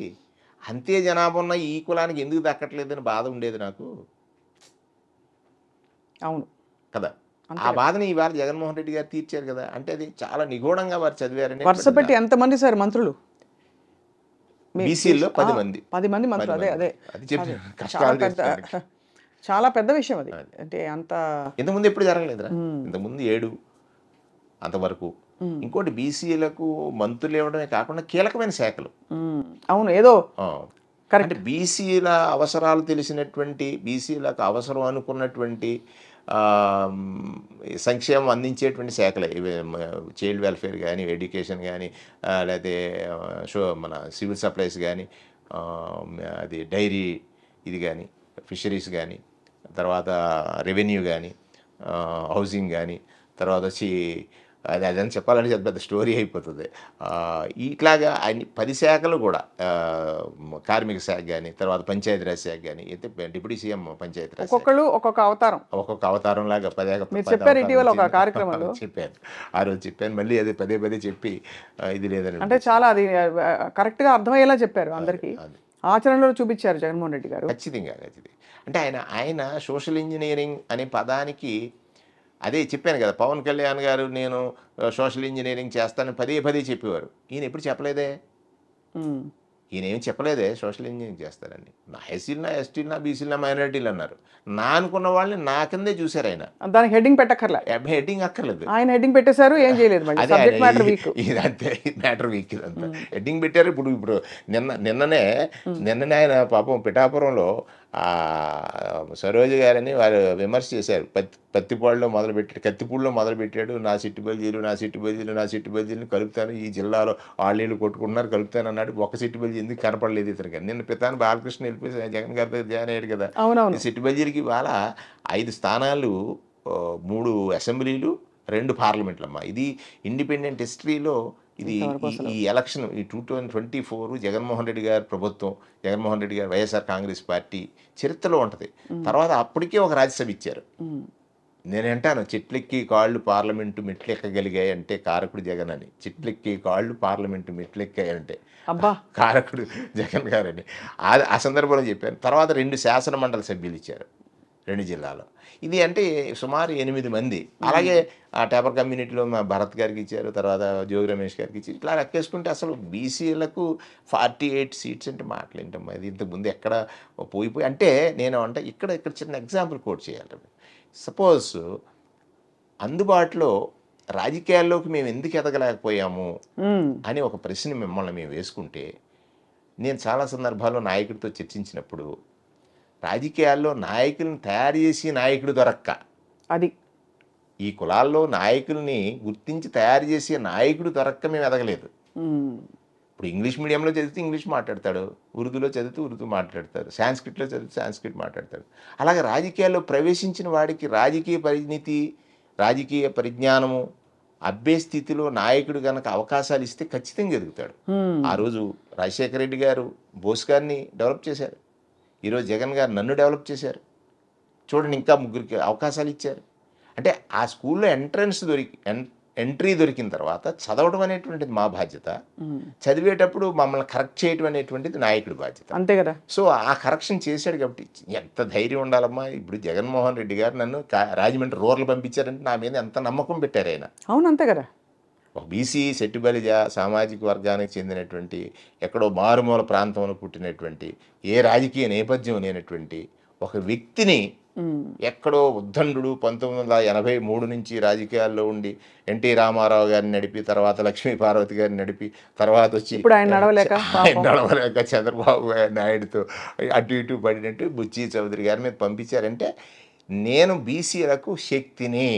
అంతే జనాభా ఉన్న ఈ కులానికి ఎందుకు దక్కట్లేదని బాధ ఉండేది నాకు. అవును కదా. ఆ బాధని ఇవాళ జగన్మోహన్ రెడ్డి గారు తీర్చారు కదా. అంటే అది చాలా నిగూఢంగా వారు చదివారని. వరుస పెట్టి ఎంతమంది సార్ మంత్రులు? బీసీల్లో 10 మంది. 10 మంది మంత్రులు. అదే అది చెప్పాను. చాలా పెద్ద విషయం అది. అంటే అంత ఇంతకుముందు ఎప్పుడు జరగలేదురా. ఇంతకుముందు 7 అంతవరకు. ఇంకోటి బీసీలకు మంత్రులు ఇవ్వడమే కాకుండా కీలకమైన శాఖలు. అవును, ఏదో అంటే బీసీల అవసరాలు తెలిసినటువంటి, బీసీలకు అవసరం అనుకున్నటువంటి సంక్షేమం అందించేటువంటి శాఖలే ఇవి. చైల్డ్ వెల్ఫేర్ కానీ, ఎడ్యుకేషన్ కానీ, లేకపోతే మన సివిల్ సప్లైస్ కానీ, అది డైరీ ఇది కానీ, ఫిషరీస్ కానీ, తర్వాత రెవెన్యూ కానీ, హౌసింగ్ కానీ, తర్వాత వచ్చి అదని చెప్పాలంటే పెద్ద స్టోరీ అయిపోతుంది. ఇట్లాగా 10 శాఖలు కూడా, కార్మిక శాఖ కానీ, తర్వాత పంచాయతీరాజ్ శాఖ కానీ, అయితే డిప్యూటీ సీఎం పంచాయతీరాజ్ ఒక్కొక్క అవతారం లాగా చెప్పాను. ఆ రోజు చెప్పాను, మళ్ళీ అది పదే చెప్పి ఇది లేదని. అంటే చాలా అది కరెక్ట్గా అర్థమయ్యేలా చెప్పారు అందరికీ. ఆచరణలో చూపించారు జగన్మోహన్ రెడ్డి గారు. ఖచ్చితంగా అంటే ఆయన సోషల్ ఇంజనీరింగ్ అనే పదానికి అదే చెప్పాను కదా, పవన్ కళ్యాణ్ గారు నేను సోషల్ ఇంజనీరింగ్ చేస్తానని పదే పదే చెప్పేవారు. ఈయన ఎప్పుడు చెప్పలేదే, ఉమ్. ఈయన ఏం చెప్పలేదే సోషల్ ఇంజనీరింగ్ చేస్తారని. నా ఎస్సీలనా ఎస్టీలనా బీసీలనా మైనారిటీలు అన్నారు. నా అనుకున్న వాళ్ళని నా కిందే చూశారు ఆయన. దానికి హెడ్డింగ్ పెట్టక్కర్లే, హెడ్డింగ్ అక్కర్లేదు. ఆయన హెడ్డింగ్ పెట్టేశారు, ఏం చేయలేదు. మళ్ళీ అదే సబ్జెక్ట్ మ్యాటర్ వీక్. ఇదంతే మ్యాటర్ వీక్ ఇదంతా. హెడ్డింగ్ పెట్టారు. ఇప్పుడు నిన్ననే ఆయన పాపం పిఠాపురంలో సరోజ గారని వారు విమర్శ చేశారు. పత్తిపాడులో మొదలుపెట్టాడు, కత్తిపూడిలో మొదలుపెట్టాడు. నా సిట్టు బల్జీలు కలుపుతాను, ఈ జిల్లాలో వాళ్ళు కొట్టుకుంటున్నారు కలుపుతాను అన్నాడు. ఒక సిట్టు బల్జీ ఎందుకు కనపడలేదు ఇతను కానీ. నిన్న పితాను బాలకృష్ణ వెళ్ళిపోయి జగన్ గారి దగ్గర జాయిన్ అయ్యాడు కదా. ఈ సిట్టు బల్జీలకి ఇవాళ 5 స్థానాలు, 3 అసెంబ్లీలు, 2 పార్లమెంట్లమ్మా. ఇది ఇండిపెండెంట్ హిస్టరీలో ఇది ఈ ఎలక్షన్ ఈ 2024 జగన్మోహన్ రెడ్డి గారి ప్రభుత్వం, జగన్మోహన్ రెడ్డి గారు వైఎస్ఆర్ కాంగ్రెస్ పార్టీ చరిత్రలో ఉంటుంది. తర్వాత అప్పటికే ఒక రాజ్యసభ ఇచ్చారు. నేను అంటాను, చెట్లెక్కి కాళ్ళు పార్లమెంటు మెట్లు ఎక్కగలిగాయి అంటే కారకుడు జగన్ అని. చెట్లెక్కి కాళ్ళు పార్లమెంటు మెట్లు ఎక్కాయి అంటే అబ్బా కారకుడు జగన్ గారని ఆ సందర్భంలో చెప్పాను. తర్వాత 2 శాసన మండలి సభ్యులు ఇచ్చారు 2 జిల్లాలో. ఇది అంటే సుమారు 8 మంది. అలాగే ఆ టేపర్ కమ్యూనిటీలో మా భరత్ గారికి ఇచ్చారు, తర్వాత జోగి రమేష్ గారికి ఇచ్చి ఇట్లా లెక్కేసుకుంటే అసలు బీసీలకు 48 సీట్స్ అంటే మాటలేంటమ్మా. ఇది ఇంతకుముందు ఎక్కడ పోయిపోయి అంటే నేను అంటే ఇక్కడ చిన్న ఎగ్జాంపుల్ కోట్ చేయాలి. సపోజ్ అందుబాటులో రాజకీయాల్లోకి మేము ఎందుకు ఎదగలేకపోయాము అని ఒక ప్రశ్న మిమ్మల్ని మేము వేసుకుంటే, నేను చాలా సందర్భాల్లో నాయకుడితో చర్చించినప్పుడు రాజకీయాల్లో నాయకులను తయారు చేసి నాయకుడు దొరక్క, అది ఈ కులాల్లో నాయకుల్ని గుర్తించి తయారు చేసే నాయకుడు దొరక్క మేము ఎదగలేదు. ఇప్పుడు ఇంగ్లీష్ మీడియంలో చదివితే ఇంగ్లీష్ మాట్లాడతాడు, ఉర్దూలో చదివితే ఉర్దూ మాట్లాడతాడు, సాంస్క్రిట్లో చదివితే సాంస్క్రిట్ మాట్లాడతాడు. అలాగే రాజకీయాల్లో ప్రవేశించిన వాడికి రాజకీయ పరిణితి, రాజకీయ పరిజ్ఞానము అబ్బే స్థితిలో నాయకుడు కనుక అవకాశాలు ఇస్తే ఖచ్చితంగా ఎదుగుతాడు. ఆ రోజు రాజశేఖర రెడ్డి గారు బోస్ గారిని డెవలప్ చేశారు, ఈరోజు జగన్ గారు నన్ను డెవలప్ చేశారు. చూడండి, ఇంకా 3కి అవకాశాలు ఇచ్చారు. అంటే ఆ స్కూల్లో ఎంట్రీ దొరికిన తర్వాత చదవడం అనేటువంటిది మా బాధ్యత, చదివేటప్పుడు మమ్మల్ని కరెక్ట్ చేయడం అనేటువంటిది నాయకుడి బాధ్యత. అంతే కదా. సో ఆ కరెక్షన్ చేశాడు కాబట్టి ఎంత ధైర్యం ఉండాలమ్మా. ఇప్పుడు జగన్మోహన్ రెడ్డి గారు నన్ను రాజమండ్రి రూరల్ పంపించారంటే నా మీద ఎంత నమ్మకం పెట్టారు ఆయన. అవును, అంతే కదా. ఒక బీసీ సెట్టుబలిజ సామాజిక వర్గానికి చెందినటువంటి, ఎక్కడో మారుమూల ప్రాంతంలో పుట్టినటువంటి, ఏ రాజకీయ నేపథ్యం లేనటువంటి ఒక వ్యక్తిని ఎక్కడో ఉద్దండు 1983 నుంచి రాజకీయాల్లో ఉండి ఎన్టీ రామారావు గారిని నడిపి, తర్వాత లక్ష్మీ పార్వతి గారిని నడిపి, తర్వాత వచ్చి ఆయన నడవలేక చంద్రబాబు నాయుడుతో అటు ఇటు పడినట్టు బుచ్చి చౌదరి గారి మీద పంపించారంటే నేను బీసీలకు శక్తిని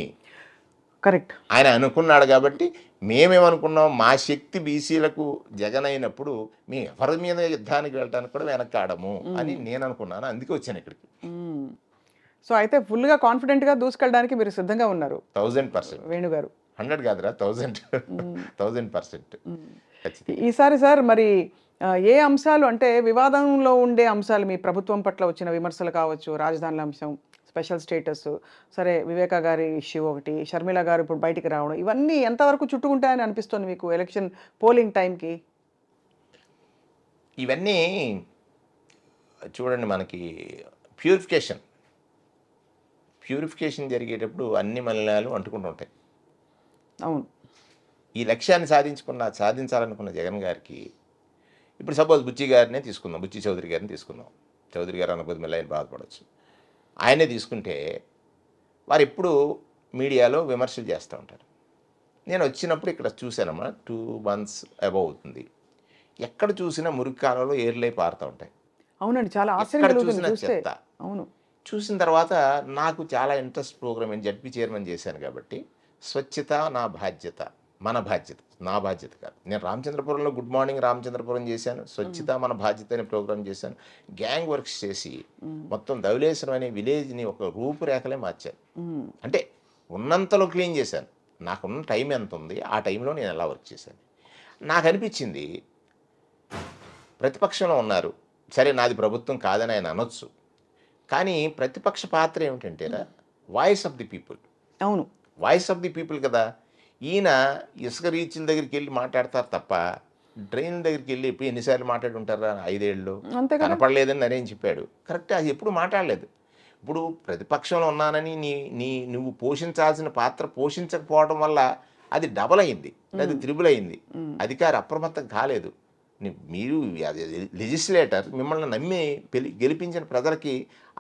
కరెక్ట్ ఆయన అనుకున్నాడు. కాబట్టి మేమేమనుకున్నాం, మా శక్తి బీసీలకు జగన్ అయినప్పుడు మేము ఎవరి మీద యుద్ధానికి వెళ్ళడానికి కూడా వెనక్కాడము అని నేను అనుకున్నాను. అందుకే వచ్చాను ఇక్కడికి. సో అయితే ఫుల్గా కాన్ఫిడెంట్గా దూసుకెళ్ళడానికి మీరు సిద్ధంగా ఉన్నారు. 1000% వేణుగారు. 100 కాదురా, 1000%. ఈసారి సార్ మరి ఏ అంశాలు అంటే వివాదంలో ఉండే అంశాలు, మీ ప్రభుత్వం పట్ల వచ్చిన విమర్శలు కావచ్చు, రాజధానుల అంశం, స్పెషల్ స్టేటస్, సరే వివేకా గారి ఇష్యూ ఒకటి, షర్మిల గారు ఇప్పుడు బయటికి రావడం, ఇవన్నీ ఎంతవరకు చుట్టుకుంటాయని అనిపిస్తుంది మీకు ఎలక్షన్ పోలింగ్ టైంకి? ఇవన్నీ చూడండి, మనకి ప్యూరిఫికేషన్ జరిగేటప్పుడు అన్ని మలినాలు అంటుకుంటుంటాయి. అవును. ఈ లక్ష్యాన్ని సాధించాలనుకున్న జగన్ గారికి ఇప్పుడు సపోజ్ బుచ్చి చౌదరి గారిని తీసుకుందాం. చౌదరి గారు అనుకోదు మళ్ళీ ఆయన బాధపడవచ్చు. ఆయనే తీసుకుంటే వారు ఎప్పుడు మీడియాలో విమర్శలు చేస్తూ ఉంటారు. నేను వచ్చినప్పుడు ఇక్కడ చూశానమ్మా, 2 months అబౌవ్ అవుతుంది. ఎక్కడ చూసినా మురికి కాలంలో ఏర్లై పారుతూ ఉంటాయి. అవునండి, చాలా ఆశ్చర్యం. అవును. చూసిన తర్వాత నాకు చాలా ఇంట్రెస్ట్ ప్రోగ్రామ్ జడ్పీ చైర్మన్ చేశాను కాబట్టి స్వచ్ఛత నా బాధ్యత, మన బాధ్యత, నా బాధ్యత కాదు. నేను రామచంద్రపురంలో గుడ్ మార్నింగ్ రామచంద్రపురం చేశాను, స్వచ్ఛత మన బాధ్యత అనే ప్రోగ్రామ్ చేశాను. గ్యాంగ్ వర్క్స్ చేసి మొత్తం ధవళేశ్వరం అనే విలేజ్ని ఒక రూపురేఖలే మార్చాను. అంటే ఉన్నంతలో క్లీన్ చేశాను. నాకున్న టైం ఎంత ఉంది, ఆ టైంలో నేను ఎలా వర్క్ చేశాను. నాకు అనిపించింది ప్రతిపక్షంలో ఉన్నారు, సరే నాది ప్రభుత్వం కాదని ఆయన అనొచ్చు, కానీ ప్రతిపక్ష పాత్ర ఏమిటంటేరా వాయిస్ ఆఫ్ ది పీపుల్. అవును, వాయిస్ ఆఫ్ ది పీపుల్ కదా. ఈయన ఇసుక రీచ్ల దగ్గరికి వెళ్ళి మాట్లాడతారు తప్ప ట్రైన్ దగ్గరికి వెళ్ళి ఇప్పుడు ఎన్నిసార్లు మాట్లాడి ఉంటారా 5 ఏళ్ళు అంతే కదా. కనపడలేదని నరేన్ చెప్పాడు. కరెక్ట్, అది ఎప్పుడు మాట్లాడలేదు. ఇప్పుడు ప్రతిపక్షంలో ఉన్నానని నువ్వు పోషించాల్సిన పాత్ర పోషించకపోవడం వల్ల అది డబల్ అయింది, అది త్రిబుల్ అయింది. అధికారి అప్రమత్తం కాలేదు. మీరు లెజిస్లేటర్ మిమ్మల్ని నమ్మి గెలిపించిన ప్రజలకి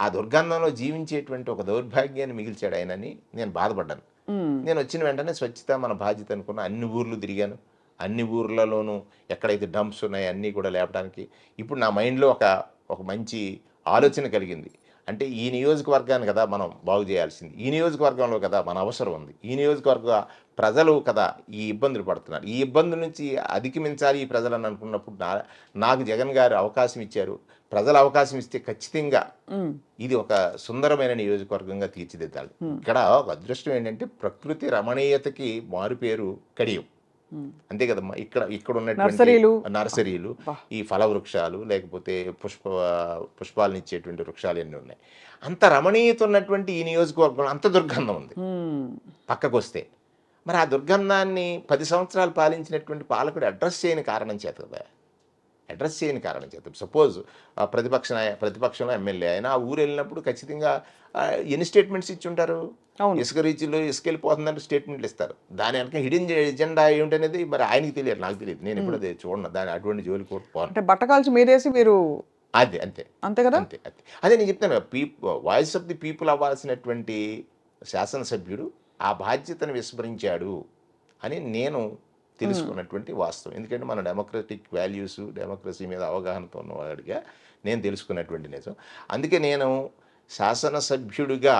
ఆ దుర్గంధంలో జీవించేటువంటి ఒక దౌర్భాగ్యాన్ని మిగిల్చాడు ఆయనని నేను బాధపడ్డాను. నేను వచ్చిన వెంటనే స్వచ్ఛత మన బాధ్యత అనుకున్న అన్ని ఊర్లు తిరిగాను. అన్ని ఊర్లలోనూ ఎక్కడైతే డంప్స్ ఉన్నాయో అన్నీ కూడా లేపడానికి ఇప్పుడు నా మైండ్లో ఒక మంచి ఆలోచన కలిగింది. అంటే ఈ నియోజకవర్గాన్ని కదా మనం బాగు చేయాల్సింది, ఈ నియోజకవర్గంలో కదా మన అవసరం ఉంది, ఈ నియోజకవర్గ ప్రజలు కదా ఈ ఇబ్బందులు పడుతున్నారు, ఈ ఇబ్బందుల నుంచి అధిగమించాలి ఈ ప్రజలని అనుకున్నప్పుడు నాకు జగన్ గారు అవకాశం ఇచ్చారు. ప్రజలు అవకాశం ఇస్తే ఖచ్చితంగా ఇది ఒక సుందరమైన నియోజకవర్గంగా తీర్చిదిద్దాలి. ఇక్కడ ఒక అదృష్టం ఏంటంటే ప్రకృతి రమణీయతకి మారుపేరు కడియం, అంతే కదమ్మా. ఇక్కడ ఉన్నటువంటి నర్సరీలు, ఈ ఫల వృక్షాలు, లేకపోతే పుష్పాలను ఇచ్చేటువంటి వృక్షాలు ఎన్ని ఉన్నాయి. అంత రమణీయత ఉన్నటువంటి ఈ నియోజకవర్గంలో అంత దుర్గంధం ఉంది పక్కకు వస్తే. మరి ఆ దుర్గంధాన్ని 10 సంవత్సరాలు పాలించినటువంటి పాలకుడు అడ్రస్ చేయని కారణం చేత కదా, అడ్రస్ చేయని కారణం చేత. సపోజ్ ప్రతిపక్షంలో ఎమ్మెల్యే అయినా ఆ ఊరు వెళ్ళినప్పుడు ఖచ్చితంగా ఎన్ని స్టేట్మెంట్స్ ఇచ్చి ఉంటారు. ఇసుక రీచ్లో ఇసుక వెళ్ళిపోతుందంటే స్టేట్మెంట్లు ఇస్తారు. దాని వెనక హిడెన్ ఎజెండా ఏమిటనేది మరి ఆయనకి తెలియదు, నాకు తెలియదు. నేను ఎప్పుడు అది చూడను, దాని అటువంటి జోలి కోరుకోను. బట్టకాల్చి మీరేసి మీరు అదే అంతే అంతే కదా, అంతే అదే నేను చెప్తాను. వాయిస్ ఆఫ్ ది పీపుల్ అవ్వాల్సినటువంటి శాసనసభ్యుడు ఆ బాధ్యతను విస్మరించాడు అని నేను తెలుసుకున్నటువంటి వాస్తవం. ఎందుకంటే మన డెమోక్రటిక్ వాల్యూస్, డెమోక్రసీ మీద అవగాహనతో ఉన్నవాడిగా నేను తెలుసుకున్నటువంటి నిజం. అందుకే నేను శాసనసభ్యుడిగా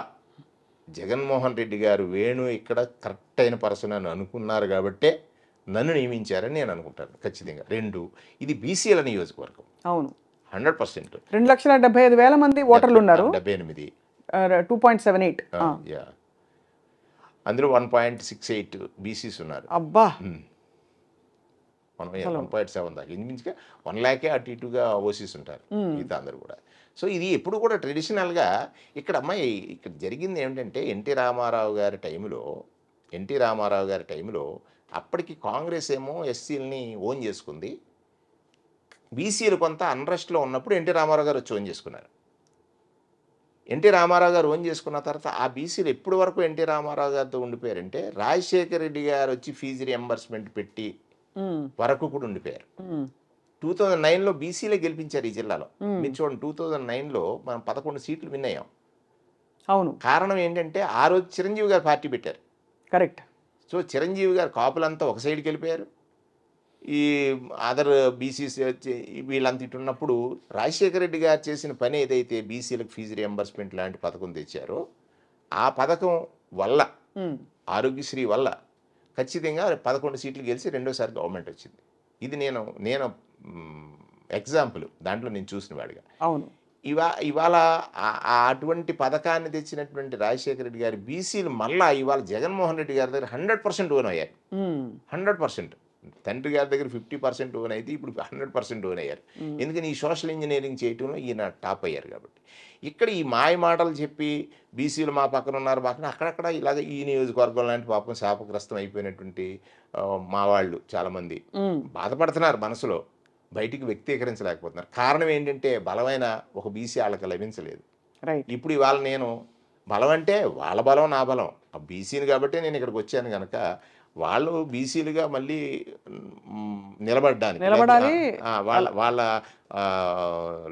జగన్మోహన్ రెడ్డి గారు వేణు ఇక్కడ కరెక్ట్ అయిన పర్సన్ అని అనుకున్నారు కాబట్టే నన్ను నియమించారని నేను అనుకుంటాను ఖచ్చితంగా. 2, ఇది బీసీల నియోజకవర్గం. అవును, 100%. 2,75,000 మంది ఓటర్లు ఉన్నారు. 78 2.78 అందులో 1.68 బీసీస్ ఉన్నారు. అబ్బా, 1.7 దాకా ఇంచుమించుగా 1 లాఖే అటు ఇటుగా ఓసీస్ ఉంటారు మిగతా అందరూ కూడా. సో ఇది ఎప్పుడు కూడా ట్రెడిషనల్గా ఇక్కడ ఇక్కడ జరిగింది ఏమిటంటే ఎన్టీ రామారావు గారి టైంలో అప్పటికి కాంగ్రెస్ ఏమో ఎస్సీలని ఓన్ చేసుకుంది. బీసీలు కొంత అన్రెస్ట్లో ఉన్నప్పుడు ఎన్టీ రామారావు గారు వచ్చి ఓన్ చేసుకున్నారు. ఎన్టీ రామారావు గారు ఓన్ చేసుకున్న తర్వాత ఆ బీసీలు ఎప్పటి వరకు ఎన్టీ రామారావు గారితో ఉండిపోయారంటే రాజశేఖర రెడ్డి గారు వచ్చి ఫీజు రియంబర్స్మెంట్ పెట్టి వరకు కూడా ఉండిపోయారు. 2009లో బీసీలే గెలిపించారు ఈ జిల్లాలో. మీరు చూడండి, 2009లో మనం 11 సీట్లు విన్ అయ్యాం. అవును, కారణం ఏంటంటే ఆ రోజు చిరంజీవి గారు పార్టీ పెట్టారు. కరెక్ట్. సో చిరంజీవి గారు కాపులంతా ఒక సైడ్కి వెళ్ళిపోయారు, ఈ అదర్ బీసీస్ వీళ్ళంతా ఇటు ఉన్నప్పుడు రాజశేఖర రెడ్డి గారు చేసిన పని ఏదైతే బీసీలకు ఫీజు రియంబర్స్మెంట్ లాంటి పథకం తెచ్చారో ఆ పథకం వల్ల, ఆరోగ్యశ్రీ వల్ల ఖచ్చితంగా 11 సీట్లు గెలిచి రెండోసారి గవర్నమెంట్ వచ్చింది. ఇది నేను ఎగ్జాంపుల్, దాంట్లో నేను చూసిన వాడిగా. అవును, ఇవాళ అటువంటి పథకాన్ని తెచ్చినటువంటి రాజశేఖర రెడ్డి గారి బీసీలు మళ్ళా ఇవాళ జగన్మోహన్ రెడ్డి గారి దగ్గర 100% ఓన్ అయ్యారు. 100%. తండ్రి గారి దగ్గర 50% ఓన్ అయితే ఇప్పుడు 100% ఓన్ అయ్యారు. ఎందుకని ఈ సోషల్ ఇంజనీరింగ్ చేయటంలో ఈయన టాప్ అయ్యారు కాబట్టి. ఇక్కడ ఈ మాయ మాటలు చెప్పి బీసీలు మా పక్కన ఉన్నారు, పక్కన అక్కడక్కడ ఇలాగ ఈ నియోజకవర్గం లాంటి పాపం శాపగ్రస్తం అయిపోయినటువంటి మా వాళ్ళు చాలామంది బాధపడుతున్నారు మనసులో, బయటికి వ్యక్తీకరించలేకపోతున్నారు. కారణం ఏంటంటే బలమైన ఒక బీసీ వాళ్ళకి లభించలేదు. ఇప్పుడు ఇవాళ నేను బలం అంటే వాళ్ళ బలం నా బలం, ఆ బీసీని కాబట్టి నేను ఇక్కడికి వచ్చాను కనుక వాళ్ళు బీసీలుగా మళ్ళీ నిలబడాలి, వాళ్ళ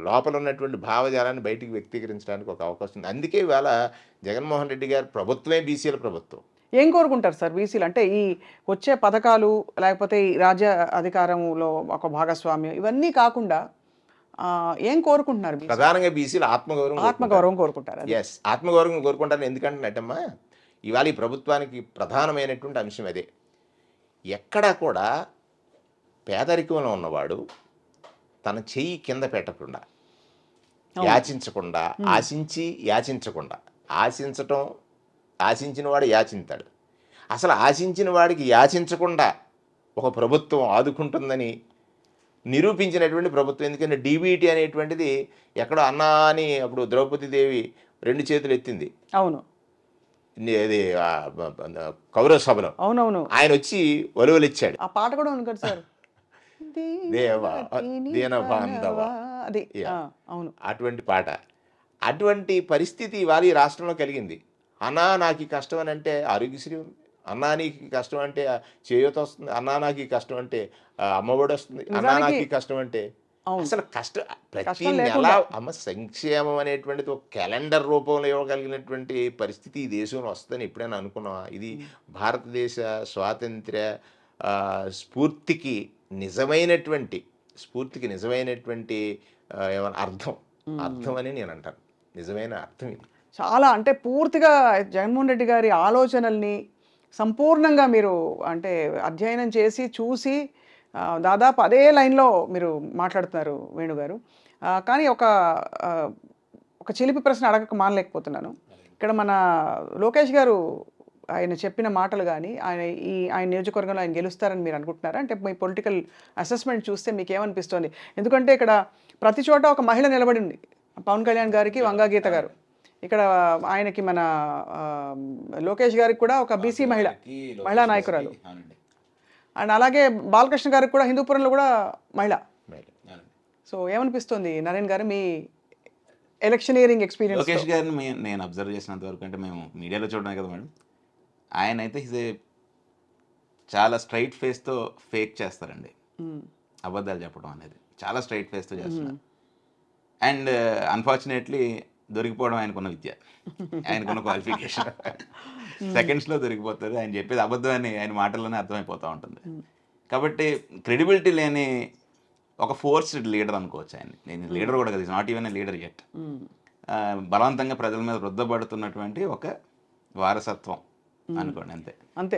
లోపల ఉన్నటువంటి భావజాలాన్ని బయటికి వ్యక్తీకరించడానికి ఒక అవకాశం ఉంది. అందుకే ఇవాళ జగన్మోహన్ రెడ్డి గారి ప్రభుత్వమే బీసీల ప్రభుత్వం. ఏం కోరుకుంటారు సార్ బీసీలు అంటే? ఈ వచ్చే పథకాలు, లేకపోతే ఈ రాజ్య అధికారంలో ఒక భాగస్వామ్యం, ఇవన్నీ కాకుండా ఏం కోరుకుంటున్నారు? ప్రధానంగా బీసీలు ఆత్మగౌరవం కోరుకుంటారు. ఎస్, ఆత్మగౌరవం కోరుకుంటారు. ఎందుకంటున్నట్టమ్మా ఇవాళ ఈ ప్రభుత్వానికి ప్రధానమైనటువంటి అంశం అదే. ఎక్కడా కూడా పేదరికంలో ఉన్నవాడు తన చెయ్యి కింద పెట్టకుండా, యాచించకుండా, యాచించకుండా, ఆశించిన వాడు యాచింతాడు. అసలు ఆశించిన వాడికి యాచించకుండా ఒక ప్రభుత్వం ఆదుకుంటుందని నిరూపించినటువంటి ప్రభుత్వం. ఎందుకంటే డీబీటీ అనేటువంటిది ఎక్కడో అన్నా అని అప్పుడు ద్రౌపదీదేవి 2 చేతులు ఎత్తింది. అవును, ఇది కౌరవ సభలో. అవునవును, ఆయన వచ్చి ఒలువలు ఇచ్చాడు. ఆ పాట కూడా ఉంది కదా సార్. దేవా దీనవతిని దీన బాంధవ. కనవా. అది Yeah. అవును. అటువంటి పాట, అటువంటి పరిస్థితి ఇవాళ ఈ రాష్ట్రంలో కలిగింది. అన్నా నాకు ఈ కష్టం అని అంటే ఆరోగ్యశ్రీ ఉంది, అన్నా నీకు ఈ కష్టం అంటే చేయూత వస్తుంది, అన్నా నాకు ఈ కష్టం అంటే అమ్మఒడి వస్తుంది, అన్నా నాకు నిజానికి ఈ కష్టం అంటే అవును. అసలు ప్రతి కష్టం నెల లేకుండా. అమ్మ సంక్షేమం అనేటువంటిది ఒక క్యాలెండర్ రూపంలో ఇవ్వగలిగినటువంటి పరిస్థితి ఈ దేశంలో వస్తుందని ఎప్పుడైనా అనుకున్నావా? ఇది భారతదేశ స్వాతంత్ర్య స్ఫూర్తికి నిజమైనటువంటి ఏమన్నా అర్థం అని నేను అంటాను. నిజమైన అర్థం ఇది. చాలా అంటే పూర్తిగా జగన్మోహన్ రెడ్డి గారి ఆలోచనల్ని సంపూర్ణంగా మీరు అంటే అధ్యయనం చేసి చూసి దాదాపు అదే లైన్లో మీరు మాట్లాడుతున్నారు వేణుగారు. కానీ ఒక చిలిపి ప్రశ్న అడగక మానలేకపోతున్నాను. ఇక్కడ మన లోకేష్ గారు ఆయన చెప్పిన మాటలు కానీ ఆయన నియోజకవర్గంలో ఆయన గెలుస్తారని మీరు అనుకుంటున్నారా? అంటే మీ పొలిటికల్ అసెస్మెంట్ చూస్తే మీకు ఏమనిపిస్తుంది? ఎందుకంటే ఇక్కడ ప్రతి చోట ఒక మహిళ నిలబడి ఉంది. పవన్ కళ్యాణ్ గారికి వంగా గీత గారు, ఇక్కడ ఆయనకి మన లోకేష్ గారికి కూడా ఒక బీసీ మహిళా నాయకురాలు, అండ్ అలాగే బాలకృష్ణ గారికి కూడా హిందూపురంలో కూడా మహిళ. సో ఏమనిపిస్తుంది నరేన్ గారు మీ ఎలక్షనియరింగ్ ఎక్స్పీరియన్స్? లోకేష్ గారిని నేను అబ్జర్వ్ చేసినంత వరకు, అంటే మేము మీడియాలో చూడమే కదా మేడం, ఆయన అయితే చాలా స్ట్రైట్ ఫేస్తో ఫేక్ చేస్తారండి. అబద్ధాలు చెప్పడం అనేది చాలా స్ట్రైట్ ఫేస్తో చేస్తున్నారు. అండ్ అన్ఫార్చునేట్లీ దొరికిపోవడం ఆయనకున్న విద్య, ఆయనకున్న క్వాలిఫికేషన్. సెకండ్స్లో దొరికిపోతారు. ఆయన చెప్పేది అబద్ధం అని ఆయన మాటల్లోనే అర్థమైపోతూ ఉంటుంది. కాబట్టి క్రెడిబిలిటీ లేని ఒక ఫోర్స్డ్ లీడర్ అనుకోవచ్చు ఆయన. నేను లీడర్ కూడా కదా, not even a leader at. బలవంతంగా ప్రజల మీద రుద్దబడుతున్నటువంటి ఒక వారసత్వం అనుకోండి, అంతే.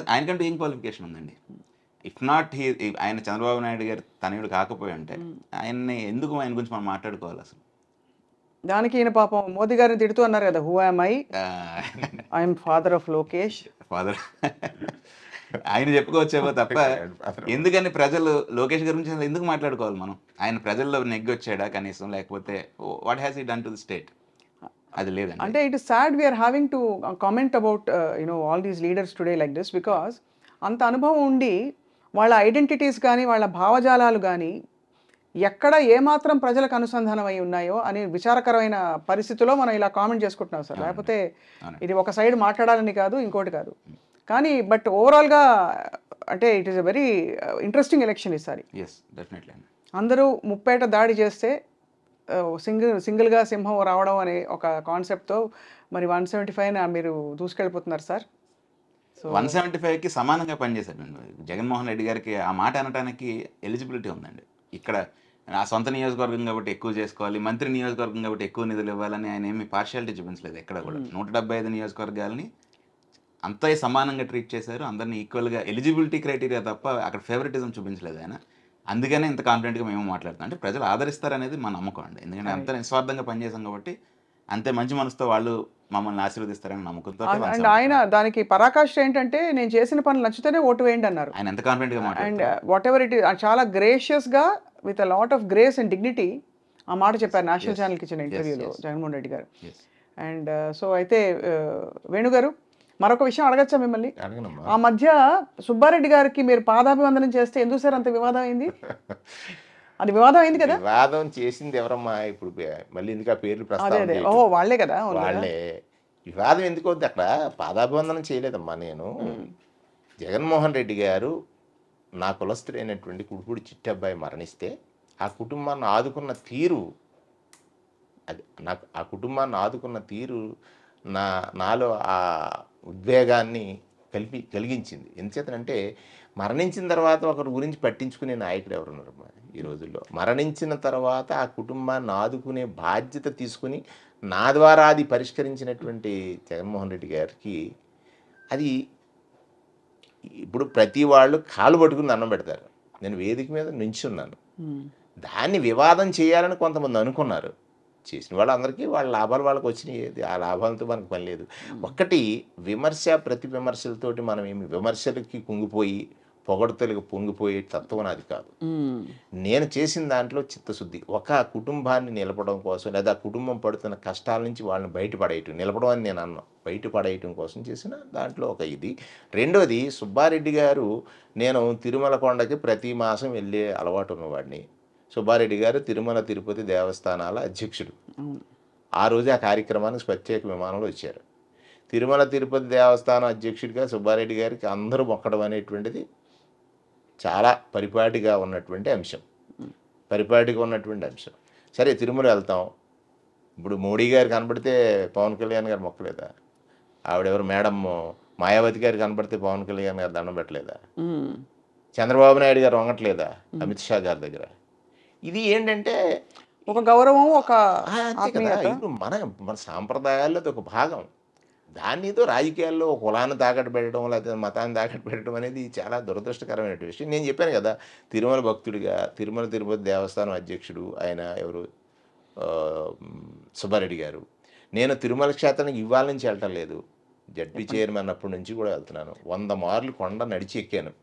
ఆయనకంటూ ఏం క్వాలిఫికేషన్ ఉందండి? ఇఫ్ నాట్ ఆయన చంద్రబాబు నాయుడు గారు తనయుడు కాకపోయి ఉంటే ఆయన గురించి మనం మాట్లాడుకోవాలి అసలు? దానికి ఈయన పాపం మోదీ గారిని తిడుతూ అన్నారు కదా, who am I'm father of Lokesh. Father ఆయన చెప్పుకోవచ్చేమో తప్ప ఎందుకని ప్రజలు లోకేష్ గారి గురించి ఎందుకు మాట్లాడుకోవాలి మనం? ఆయన ప్రజల్లో నెగ్గొచ్చాడా కనీసం? లేకపోతే what has he done to the state? అది లేదండి. అంటే it is sad we're having to comment about all these leaders today like this, because అంత అనుభవం ఉండి వాళ్ళ ఐడెంటిటీస్ కానీ వాళ్ళ భావజాలాలు కానీ ఎక్కడ ఏమాత్రం ప్రజలకు అనుసంధానం అయి ఉన్నాయో అని విచారకరమైన పరిస్థితిలో మనం ఇలా కామెంట్ చేసుకుంటున్నాం సార్. లేకపోతే ఇది ఒక సైడ్ మాట్లాడాలని కాదు, ఇంకోటి కాదు. కానీ బట్ ఓవరాల్గా అంటే it is a very interesting election ఈసారి. అందరూ ముప్పేట దాడి చేస్తే సింగిల్గా సింహం రావడం అనే ఒక కాన్సెప్ట్తో మరి 175 మీరు దూసుకెళ్ళిపోతున్నారు సార్. సో 175కి సమానంగా పనిచేశారు జగన్మోహన్ రెడ్డి గారికి. ఆ మాట అనడానికి ఎలిజిబిలిటీ ఉందండి. ఇక్కడ ఆ సొంత నియోజకవర్గం కాబట్టి ఎక్కువ చేసుకోవాలి, మంత్రి నియోజకవర్గం కాబట్టి ఎక్కువ నిధులు ఇవ్వాలని ఆయన ఏమి పార్షియాలిటీ చూపించలేదు ఎక్కడ కూడా. 175 నియోజకవర్గాలని అంతా సమానంగా ట్రీట్ చేశారు, అందరినీ ఈక్వల్గా. ఎలిజిబిలిటీ క్రైటీరియా తప్ప అక్కడ ఫేవరెటిజం చూపించలేదు ఆయన. అందుకనే ఇంత కాన్ఫిడెంట్గా మేము మాట్లాడుతాం. అంటే ప్రజలు ఆదరిస్తారనేది మా నమ్మకం అండి. ఎందుకంటే అంత నిస్వార్థంగా పనిచేసాం కాబట్టి, అంతే మంచి మనసుతో వాళ్ళు మమ్మల్ని ఆశీర్వదిస్తారని నమ్మకంతో. అండ్ ఆయన దానికి పరాకాష్ఠ ఏంటంటే, నేను చేసిన పనులు నచ్చితేనే ఓటు వేయండి అన్నారు. ఆయన ఎంత కాన్ఫిడెంట్గా మాట్లాడారు. And whatever it is, చాలా గ్రేషియస్గా with a lot of grace and dignity ఆ మాట చెప్పారు నేషనల్ ఛానల్కి ఇచ్చిన ఇంటర్వ్యూలో జగన్మోహన్ రెడ్డి గారు. అండ్ సో అయితే వేణుగారు, మరొక విషయం అడగచ్చా మిమ్మల్ని? ఆ మధ్య సుబ్బారెడ్డి గారికి మీరు పాదాభివందనం చేస్తే ఎందుకు సార్ అంత వివాదం అయింది? అది వివాదం అయింది కదా? వివాదం చేసింది ఎవరమ్మా? ఇప్పుడు మళ్ళీ ఎందుకు ఆ పేర్లు ప్రస్తావన? ఓహో, వాళ్ళే కదా. వాళ్ళే. వివాదం ఎందుకు వద్దు? అక్కడ పాదాభివందనం చేయలేదమ్మా నేను. జగన్మోహన్ రెడ్డి గారు నా కులస్తుడైనటువంటి కుడుపుడి చిట్టబ్బాయి మరణిస్తే ఆ కుటుంబాన్ని ఆదుకున్న తీరు, అది నాకు ఆ కుటుంబాన్ని ఆదుకున్న తీరు నాలో ఆ ఉద్వేగాన్ని కలిగించింది. ఎందుచేతనంటే మరణించిన తర్వాత ఒకరి గురించి పట్టించుకునే నాయకుడు ఎవరున్నారమ్మా ఈ రోజుల్లో? మరణించిన తర్వాత ఆ కుటుంబాన్ని ఆదుకునే బాధ్యత తీసుకుని నా ద్వారా అది పరిష్కరించినటువంటి జగన్మోహన్ రెడ్డి గారికి, అది ఇప్పుడు ప్రతి వాళ్ళు కాలు పట్టుకుని దండం పెడతారు. నేను వేదిక మీద నించున్నాను. దాన్ని వివాదం చేయాలని కొంతమంది అనుకున్నారు. చేసిన వాళ్ళందరికీ వాళ్ళ లాభాలు వాళ్ళకి వచ్చినాయి. ఆ లాభాలతో మనకు పని లేదు. ఒక్కటి విమర్శ ప్రతి విమర్శలతోటి మనం ఏమి విమర్శలకి కుంగిపోయి పొగడ్తలకు పొంగిపోయే తత్వం నాది కాదు. నేను చేసిన దాంట్లో చిత్తశుద్ధి. ఒక కుటుంబాన్ని నిలపడం కోసం లేదా కుటుంబం పడుతున్న కష్టాల నుంచి వాళ్ళని బయటపడేయటం, నిలపడం అని నేను అన్నాను, బయటపడేయటం కోసం చేసిన దాంట్లో ఒక ఇది. రెండోది, సుబ్బారెడ్డి గారు, నేను తిరుమల కొండకి ప్రతి మాసం వెళ్ళే అలవాటు ఉన్నవాడిని. సుబ్బారెడ్డి గారు తిరుమల తిరుపతి దేవస్థానాల అధ్యక్షుడు. ఆ రోజు ఆ కార్యక్రమానికి ప్రత్యేక విమానంలో వచ్చారు. తిరుమల తిరుపతి దేవస్థానం అధ్యక్షుడిగా సుబ్బారెడ్డి గారికి అందరూ మొక్కడం అనేటువంటిది చాలా పరిపాటిగా ఉన్నటువంటి అంశం. సరే, తిరుమల వెళ్తాం. ఇప్పుడు మోడీ గారు కనబడితే పవన్ కళ్యాణ్ గారు మొక్కలేదా? ఆవిడెవరు మేడం మాయావతి గారు కనబడితే పవన్ కళ్యాణ్ గారు దండం పెట్టలేదా? చంద్రబాబు నాయుడు గారు వంగట్లేదా అమిత్ షా గారి దగ్గర? ఇది ఏంటంటే ఒక గౌరవం, ఒక అంతే కదా. ఇప్పుడు మన సాంప్రదాయాల్లో అది ఒక భాగం. దాన్ని ఏదో రాజకీయాల్లో ఒక కులాన్ని తాకట్టు పెట్టడం లేకపోతే మతాన్ని తాకట్టు పెట్టడం అనేది చాలా దురదృష్టకరమైన విషయం. నేను చెప్పాను కదా, తిరుమల భక్తుడిగా తిరుమల తిరుపతి దేవస్థానం అధ్యక్షుడు ఆయన ఎవరు, సుబ్బారెడ్డి గారు. నేను తిరుమల క్షేత్రానికి ఇవాళ నుంచి వెళ్ళటం లేదు, జడ్పీ చైర్మన్ అన్నప్పటి నుంచి కూడా వెళ్తున్నాను. 100 మార్లు కొండ నడిచి ఎక్కాను.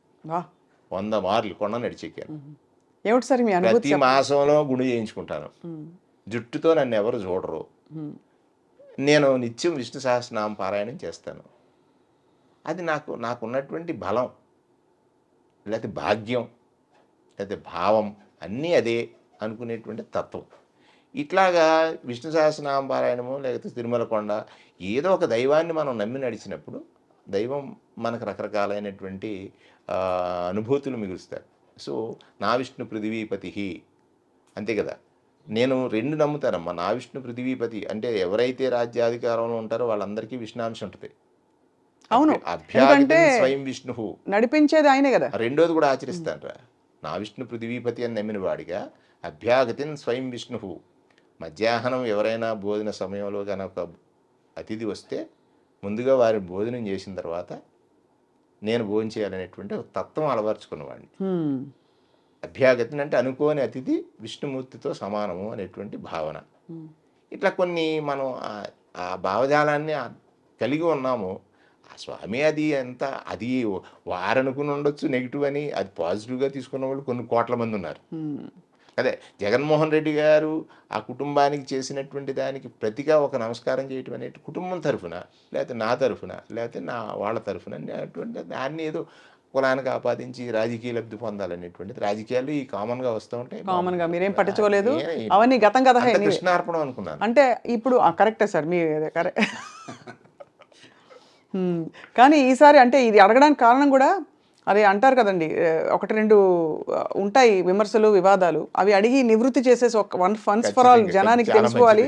100 మార్లు కొండ నడిచి ఎక్కాను. ఏమిటి సార్ మీ అనుభూతి? ప్రతి మాసంలో గుండు చేయించుకుంటాను. జుట్టుతో నన్ను ఎవరు చూడరు. నేను నిత్యం విష్ణు సహస్రనామ పారాయణం చేస్తాను. అది నాకున్నటువంటి బలం, లేకపోతే భాగ్యం, లేకపోతే భావం, అన్నీ అదే అనుకునేటువంటి తత్వం. ఇట్లాగా విష్ణు సహస్రనామ పారాయణము లేకపోతే తిరుమల కొండ, ఏదో ఒక దైవాన్ని మనం నమ్మి నడిచినప్పుడు దైవం మనకు రకరకాలైనటువంటి అనుభూతులు మిగులుస్తాడు. సో నా విష్ణు పృథివీపతి, అంతే కదా. నేను 2 నమ్ముతానమ్మా. నా విష్ణు పృథివీపతి అంటే ఎవరైతే రాజ్యాధికారంలో ఉంటారో వాళ్ళందరికీ విష్ణాంశం ఉంటుంది. అవును, అభ్యాగతి స్వయం విష్ణు, నడిపించేది ఆయనే కదా. రెండోది కూడా ఆచరిస్తానరా. నా విష్ణు పృథివీపతి అని నమ్మిన వాడిగా అభ్యాగతిన్ స్వయం విష్ణు. మధ్యాహ్నం ఎవరైనా భోజన సమయంలో కనుక అతిథి వస్తే ముందుగా వారిని భోజనం చేసిన తర్వాత నేను భోజనం చేయాలనేటువంటి ఒక తత్వం అలవర్చుకున్నవాడిని. అభ్యాగతిని అంటే అనుకోని అతిథి విష్ణుమూర్తితో సమానము అనేటువంటి భావన. ఇట్లా కొన్ని మనం ఆ భావజాలాన్ని కలిగి ఉన్నాము. ఆ స్వామి అది ఎంత, అది వారనుకుని ఉండొచ్చు నెగిటివ్ అని, అది పాజిటివ్గా తీసుకున్న వాళ్ళు కొన్ని కోట్ల మంది ఉన్నారు. అదే జగన్మోహన్ రెడ్డి గారు ఆ కుటుంబానికి చేసినటువంటి దానికి ప్రతిగా ఒక నమస్కారం చేయటం అనేది కుటుంబం తరఫున లేకపోతే నా తరఫున లేకపోతే వాళ్ళ తరఫున అనేటువంటి దాన్ని ఏదో కులానికి ఆపాదించి రాజకీయ లబ్ధి పొందాలనేటువంటిది రాజకీయాలు ఈ కామన్గా వస్తూ ఉంటాయి. కామన్గా మీరేం పట్టించుకోలేదు, అవన్నీ గతం కదా. కృష్ణార్పణం అనుకున్నాను. అంటే ఇప్పుడు కరెక్టే సార్, మీ కరెక్ట్. కానీ ఈసారి అంటే ఇది అడగడానికి కారణం కూడా అదే అంటారు కదండి, 1-2 ఉంటాయి విమర్శలు, వివాదాలు, అవి అడిగి నివృత్తి చేసేసి వన్స్ ఫర్ ఆల్ జనానికి తెలుసుకోవాలి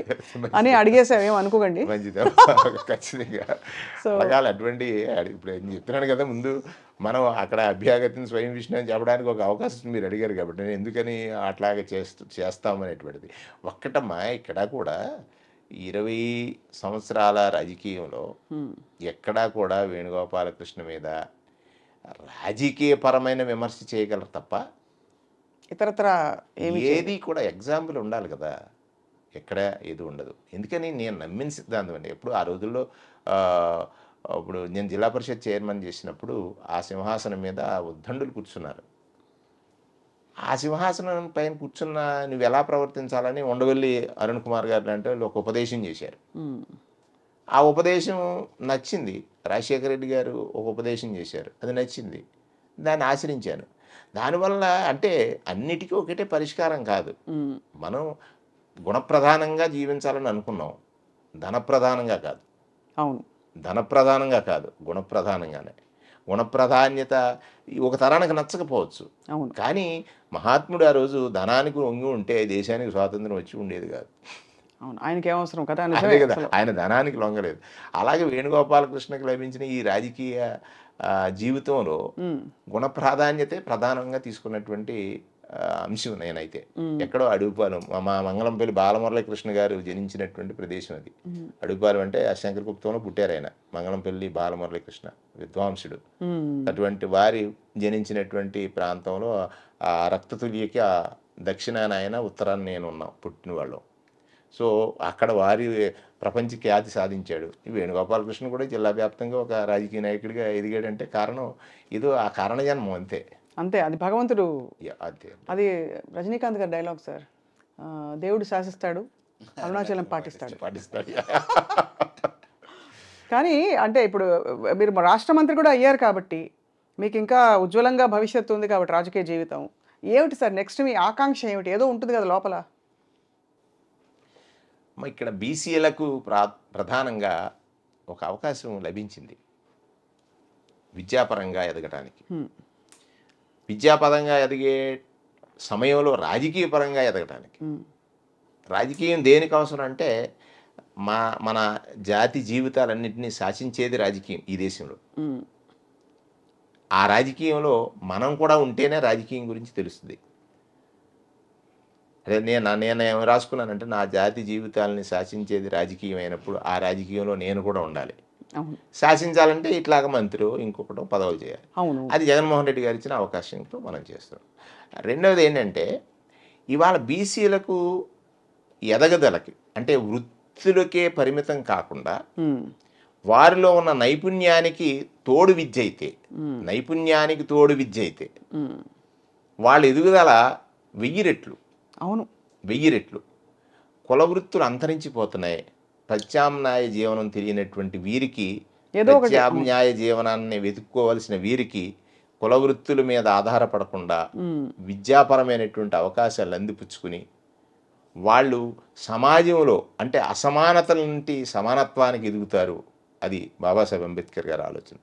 అని అడిగేసాం, అనుకోకండి. ఖచ్చితంగా అటువంటి ఇప్పుడు చెప్తున్నాను కదా, ముందు మనం అక్కడ అభ్యాగతిని స్వయం విష్ణు అని చెప్పడానికి ఒక అవకాశం మీరు అడిగారు కాబట్టి నేను ఎందుకని అట్లాగే చేస్తామనేటువంటిది ఒక్కటమ్మా. ఇక్కడ కూడా 20 సంవత్సరాల రాజకీయంలో ఎక్కడా కూడా వేణుగోపాలకృష్ణ మీద రాజకీయపరమైన విమర్శ చేయగలరు తప్ప ఇతరత్ర ఏది కూడా ఎగ్జాంపుల్ ఉండాలి కదా, ఎక్కడ ఏది ఉండదు. ఎందుకని నేను నమ్మిన సిద్ధాంతం అండి. ఎప్పుడు ఆ రోజుల్లో ఇప్పుడు నేను జిల్లా పరిషత్ చైర్మన్ చేసినప్పుడు ఆ సింహాసనం మీద ఉద్దండులు కూర్చున్నారు. ఆ సింహాసనం పైన కూర్చున్న నువ్వు ఎలా ప్రవర్తించాలని ఉండవల్లి అరుణ్ కుమార్ గారు లాంటి వాళ్ళు ఒక ఉపదేశం చేశారు. ఆ ఉపదేశం నచ్చింది. రాజశేఖర రెడ్డి గారు ఒక ఉపదేశం చేశారు, అది నచ్చింది, దాన్ని ఆచరించాను. దానివల్ల అంటే అన్నిటికీ ఒకటే పరిష్కారం కాదు. మనం గుణప్రధానంగా జీవించాలని అనుకున్నాం, ధనప్రధానంగా కాదు. అవును, ధనప్రధానంగా కాదు, గుణప్రధానంగానే. గుణప్రాధాన్యత ఒక తరానికి నచ్చకపోవచ్చు, కానీ మహాత్ముడు ఆ రోజు ధనానికి వంగి ఉంటే దేశానికి స్వాతంత్రం వచ్చి ఉండేది కాదు. అవును, ఆయనకి ఏమవసరం కదా, అదే కదా, ఆయన ధనానికి లొంగలేదు. అలాగే వేణుగోపాలకృష్ణకి లభించిన ఈ రాజకీయ జీవితంలో గుణప్రాధాన్యతే ప్రధానంగా తీసుకున్నటువంటి అంశం. నేనైతే ఎక్కడో అడుగుపాలెం, మా మంగళంపల్లి బాలమురళీకృష్ణ గారు జనించినటువంటి ప్రదేశం అది. అడుగుపాలెం అంటే ఆ శంకరగుప్తంలో పుట్టారు ఆయన. మంగళంపల్లి బాలమురళీకృష్ణ విద్వాంసుడు. అటువంటి వారి జనించినటువంటి ప్రాంతంలో ఆ రక్తతుల్యకి దక్షిణాన ఆయన, ఉత్తరాన్ని నేను ఉన్నాం పుట్టిన వాళ్ళం. సో అక్కడ వారి ప్రపంచ ఖ్యాతి సాధించాడు. ఈ వేణుగోపాలకృష్ణ కూడా జిల్లా వ్యాప్తంగా ఒక రాజకీయ నాయకుడిగా ఎదిగాడంటే కారణం ఏదో ఆ కారణ జన్మం అంతే. అంతే, అది భగవంతుడు. అంతే, అది రజనీకాంత్ గారి డైలాగ్ సార్. దేవుడు శాసిస్తాడు, అరుణాచలం పాటిస్తాడు. కానీ అంటే ఇప్పుడు మీరు రాష్ట్ర మంత్రి కూడా అయ్యారు కాబట్టి మీకు ఇంకా ఉజ్వలంగా భవిష్యత్తు ఉంది కాబట్టి రాజకీయ జీవితం ఏమిటి సార్ నెక్స్ట్ మీ ఆకాంక్ష ఏమిటి? ఏదో ఉంటుంది కదా లోపల. ఇక్కడ బీసీలకు ప్రధానంగా ఒక అవకాశం లభించింది విద్యాపరంగా ఎదగటానికి. విద్యాపరంగా ఎదిగే సమయంలో రాజకీయ పరంగా ఎదగటానికి. రాజకీయం దేనికి అవసరం అంటే మన జాతి జీవితాలన్నింటినీ శాసించేది రాజకీయం ఈ దేశంలో. ఆ రాజకీయంలో మనం కూడా ఉంటేనే రాజకీయం గురించి తెలుస్తుంది. అదే నేను ఏమి రాసుకున్నానంటే నా జాతి జీవితాలని శాసించేది రాజకీయం అయినప్పుడు ఆ రాజకీయంలో నేను కూడా ఉండాలి. శాసించాలంటే ఇట్లాగ మంత్రి ఇంకొకటి పదవులు చేయాలి. అది జగన్మోహన్ రెడ్డి గారు ఇచ్చిన అవకాశంతో మనం చేస్తున్నాం. రెండవది ఏంటంటే ఇవాళ బీసీలకు ఎదగదలకి అంటే వృత్తులకే పరిమితం కాకుండా వారిలో ఉన్న నైపుణ్యానికి తోడు విద్య అయితే వాళ్ళ ఎదుగుదల 1000 రెట్లు. అవును, 1000 రెట్లు. కుల వృత్తులు అంతరించిపోతున్నాయి. ప్రత్యామ్నాయ జీవనం తెలియనటువంటి వీరికి, ప్రత్యామ్నాయ జీవనాన్ని వెతుక్కోవలసిన వీరికి కుల వృత్తుల మీద ఆధారపడకుండా విద్యాపరమైనటువంటి అవకాశాలు అందిపుచ్చుకుని వాళ్ళు సమాజంలో అంటే అసమానతల నుండి సమానత్వానికి ఎదుగుతారు. అది బాబాసాహెబ్ అంబేద్కర్ గారి ఆలోచన.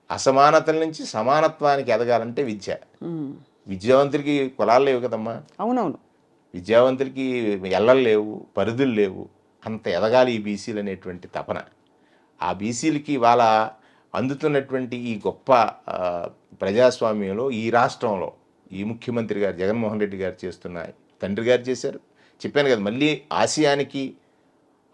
అసమానతల నుంచి సమానత్వానికి ఎదగాలంటే విద్య. విద్యావంతులకి కులాలు లేవు కదమ్మా. అవునవును, విద్యావంతులకి ఎల్లలు లేవు, పరిధులు లేవు. అంత ఎదగాలి ఈ బీసీలు అనేటువంటి తపన. ఆ బీసీలకి ఇవాళ అందుతున్నటువంటి ఈ గొప్ప ప్రజాస్వామ్యంలో ఈ రాష్ట్రంలో ఈ ముఖ్యమంత్రి గారు జగన్మోహన్ రెడ్డి గారు చేస్తున్న, తండ్రి గారు చేశారు. చెప్పాను కదా, మళ్ళీ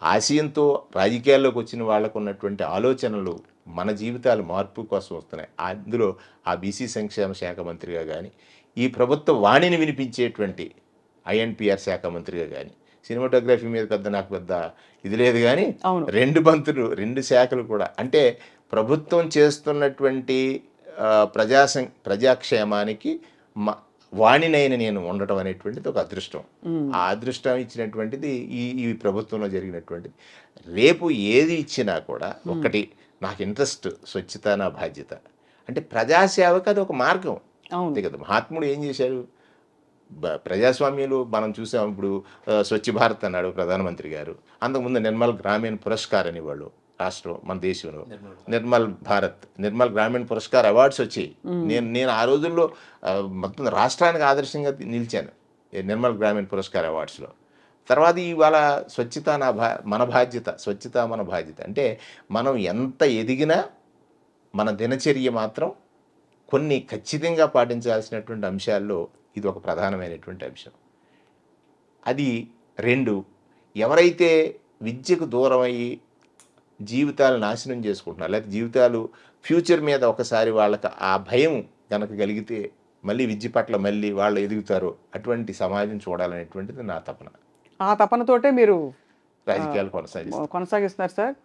ఆశయంతో రాజకీయాల్లోకి వచ్చిన వాళ్ళకు ఉన్నటువంటి ఆలోచనలు మన జీవితాలు మార్పు కోసం వస్తున్నాయి. అందులో ఆ బీసీ సంక్షేమ శాఖ మంత్రిగా కానీ, ఈ ప్రభుత్వ వాణిని వినిపించేటువంటి ఐఎన్పిఆర్ శాఖ మంత్రిగా కానీ, సినిమాటోగ్రఫీ మీద నాకు పెద్ద ఇది లేదు కానీ 2 శాఖలు కూడా అంటే ప్రభుత్వం చేస్తున్నటువంటి ప్రజాక్షేమానికి వాణినైన నేను ఉండటం అనేటువంటిది ఒక అదృష్టం. ఆ అదృష్టం ఇచ్చినటువంటిది ఈ ప్రభుత్వంలో జరిగినటువంటిది. రేపు ఏది ఇచ్చినా కూడా ఒకటి నాకు ఇంట్రెస్ట్, స్వచ్ఛత నా బాధ్యత. అంటే ప్రజాసేవకు అది ఒక మార్గం అంతే కదా. మహాత్ముడు ఏం చేశారు? ప్రజాస్వామ్యంలో మనం చూసాం. ఇప్పుడు స్వచ్ఛ భారత్ అన్నాడు ప్రధానమంత్రి గారు. అంతకుముందు నిర్మల్ గ్రామీణ పురస్కార్ అనేవాళ్ళు రాష్ట్రం మన దేశంలో. నిర్మల్ గ్రామీణ పురస్కార్ అవార్డ్స్ వచ్చాయి. నేను ఆ రోజుల్లో మొత్తం రాష్ట్రానికి ఆదర్శంగా నిలిచాను నిర్మల్ గ్రామీణ పురస్కార్ అవార్డ్స్లో. తర్వాత ఇవాళ స్వచ్ఛత మన బాధ్యత అంటే మనం ఎంత ఎదిగినా మన దినచర్య మాత్రం కొన్ని ఖచ్చితంగా పాటించాల్సినటువంటి అంశాల్లో ఇది ఒక ప్రధానమైనటువంటి అంశం. అది 2, ఎవరైతే విద్యకు దూరం అయ్యి జీవితాలు నాశనం చేసుకుంటున్నారు, లేకపోతే జీవితాలు ఫ్యూచర్ మీద ఒకసారి వాళ్ళకి ఆ భయం కనుక కలిగితే మళ్ళీ విద్య పట్ల మళ్ళీ వాళ్ళు ఎదుగుతారు. అటువంటి సమాజం చూడాలనేటువంటిది నా తపన. ఆ తపనతోటే మీరు రాజకీయాలు కొనసాగిస్తున్నారు సార్.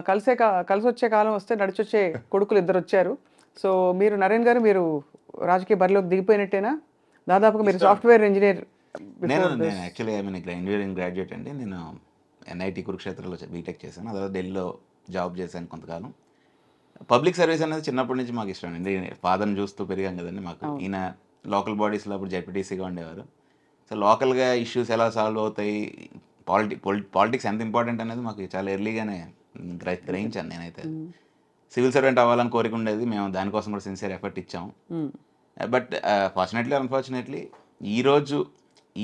కలిసి వచ్చే కాలం వస్తే నడిచొచ్చే కొడుకులు 2 వచ్చారు. సో మీరు నరేన్ గారు మీరు రాజకీయ బరిలోకి దిగిపోయినట్టేనా? దాదాపుగా మీరు సాఫ్ట్వేర్ ఇంజనీర్. నేను యాక్చువల్లీ ఇంజనీరింగ్ గ్రాడ్యుయేట్ అండి. నేను ఎన్ఐటి కురుక్షేత్రలో బీటెక్ చేశాను. అதாவது ఢిల్లీలో జాబ్ చేశాను కొంతకాలం. పబ్లిక్ సర్వీస్ అనేది చిన్నప్పటి నుంచి మాకు ఇష్టం అండి. ఫాదర్ని చూస్తూ పెరిగాం కదండి. మాకు ఈయన లోకల్ బాడీస్లో అప్పుడు జెడ్పీటీసీగా ఉండేవారు. సో లోకల్గా ఇష్యూస్ ఎలా సాల్వ్ అవుతాయి, పాలిటిక్స్ ఎంత ఇంపార్టెంట్ అనేది మాకు చాలా ఎర్లీగానే గ్రహించాను నేనైతే. సివిల్ సర్వెంట్ అవ్వాలని కోరిక ఉండేది. మేము దానికోసం కూడా సిన్సియర్ ఎఫర్ట్ ఇచ్చాము. బట్ ఫార్చునేట్లీ అన్ఫార్చునేట్లీ ఈరోజు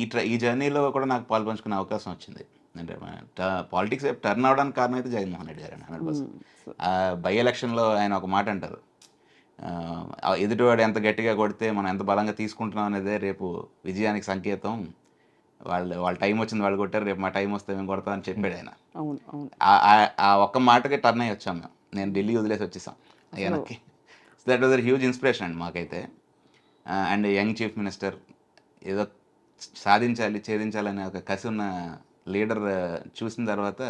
ఈ జర్నీలో కూడా నాకు పాల్పంచుకునే అవకాశం వచ్చింది. అంటే పాలిటిక్స్ టర్న్ అవడానికి కారణం అయితే జగన్మోహన్ రెడ్డి గారు 100%. బై ఎలక్షన్లో ఆయన ఒక మాట అంటారు, ఎదుటివాడు ఎంత గట్టిగా కొడితే మనం ఎంత బలంగా తీసుకుంటున్నాం అనేదే రేపు విజయానికి సంకేతం. వాళ్ళ టైం వచ్చింది, వాళ్ళు కొట్టారు, రేపు మా టైం వస్తే మేము కొడతాం అని చెప్పాడు ఆయన. ఆ ఒక్క మాటకి టర్న్ అయ్యి వచ్చాం మేము. నేను ఢిల్లీ వదిలేసి వచ్చేసాం ఆయనకి. So that was a huge inspiration అండి మాకైతే. అండ్ యంగ్ చీఫ్ మినిస్టర్, ఏదో సాధించాలి ఛేదించాలనే ఒక కసి ఉన్న లీడర్ చూసిన తర్వాత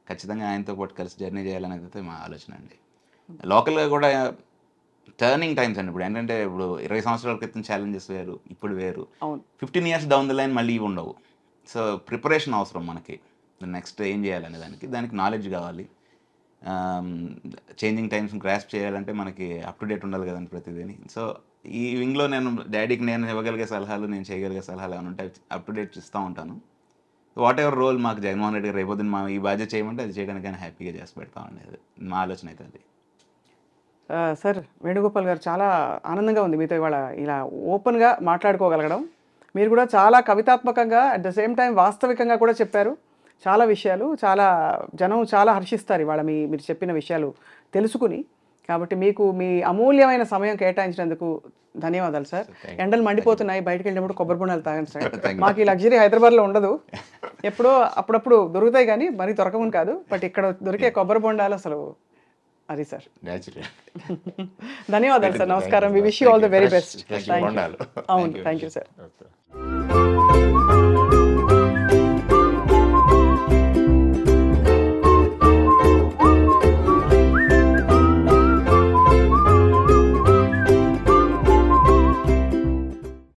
ఖచ్చితంగా ఆయనతో పాటు కలిసి జర్నీ చేయాలనేది అయితే మా ఆలోచన అండి. లోకల్గా కూడా టర్నింగ్ టైమ్స్ అండి. ఇప్పుడు ఏంటంటే ఇప్పుడు 20 సంవత్సరాల క్రితం ఛాలెంజెస్ వేరు, ఇప్పుడు వేరు. 15 ఇయర్స్ డౌన్ ద లైన్ మళ్ళీ ఇవి ఉండవు. సో ప్రిపరేషన్ అవసరం మనకి. నెక్స్ట్ ఏం చేయాలనే దానికి నాలెడ్జ్ కావాలి. చేంజింగ్ టైమ్స్ గ్రాస్ప్ చేయాలంటే మనకి అప్ టు డేట్ ఉండాలి కదండి ప్రతిదీని. సో ఈ వింగ్లో నేను డాడీకి నేను ఇవ్వగలిగే సలహాలు, నేను చేయగలిగే సలహాలు ఏమైనా ఉంటే అప్ టు డేట్ ఇస్తూ ఉంటాను. వాట్ ఎవర్ రోల్ మాకు జగన్మోహన్ రెడ్డి గారు రేపొద్దున మా ఈ బాధ్యత చేయమంటే అది చేయడానికి హ్యాపీగా చేసి పెడతా ఉండేది మా ఆలోచన అయితే అది. సార్ వేణుగోపాల్ గారు, చాలా ఆనందంగా ఉంది మీతో ఇవాళ ఇలా ఓపెన్గా మాట్లాడుకోగలగడం. మీరు కూడా చాలా కవితాత్మకంగా అట్ ద సేమ్ టైం వాస్తవికంగా కూడా చెప్పారు చాలా విషయాలు. జనం చాలా హర్షిస్తారు ఇవాళ మీరు చెప్పిన విషయాలు తెలుసుకుని. కాబట్టి మీకు మీ అమూల్యమైన సమయం కేటాయించినందుకు ధన్యవాదాలు సార్. ఎండలు మండిపోతున్నాయి, బయటకు వెళ్ళినప్పుడు కొబ్బరి బొండాలు తాగండి సార్. మాకు ఈ లగ్జరీ హైదరాబాద్లో ఉండదు, ఎప్పుడో అప్పుడప్పుడు దొరుకుతాయి కానీ మరీ దొరకమని కాదు. బట్ ఇక్కడ దొరికే కొబ్బరి బొండాలు అసలు అది సార్. ధన్యవాదాలు సార్, నమస్కారం. We wish you all the very best. అవును, థ్యాంక్ యూ సార్.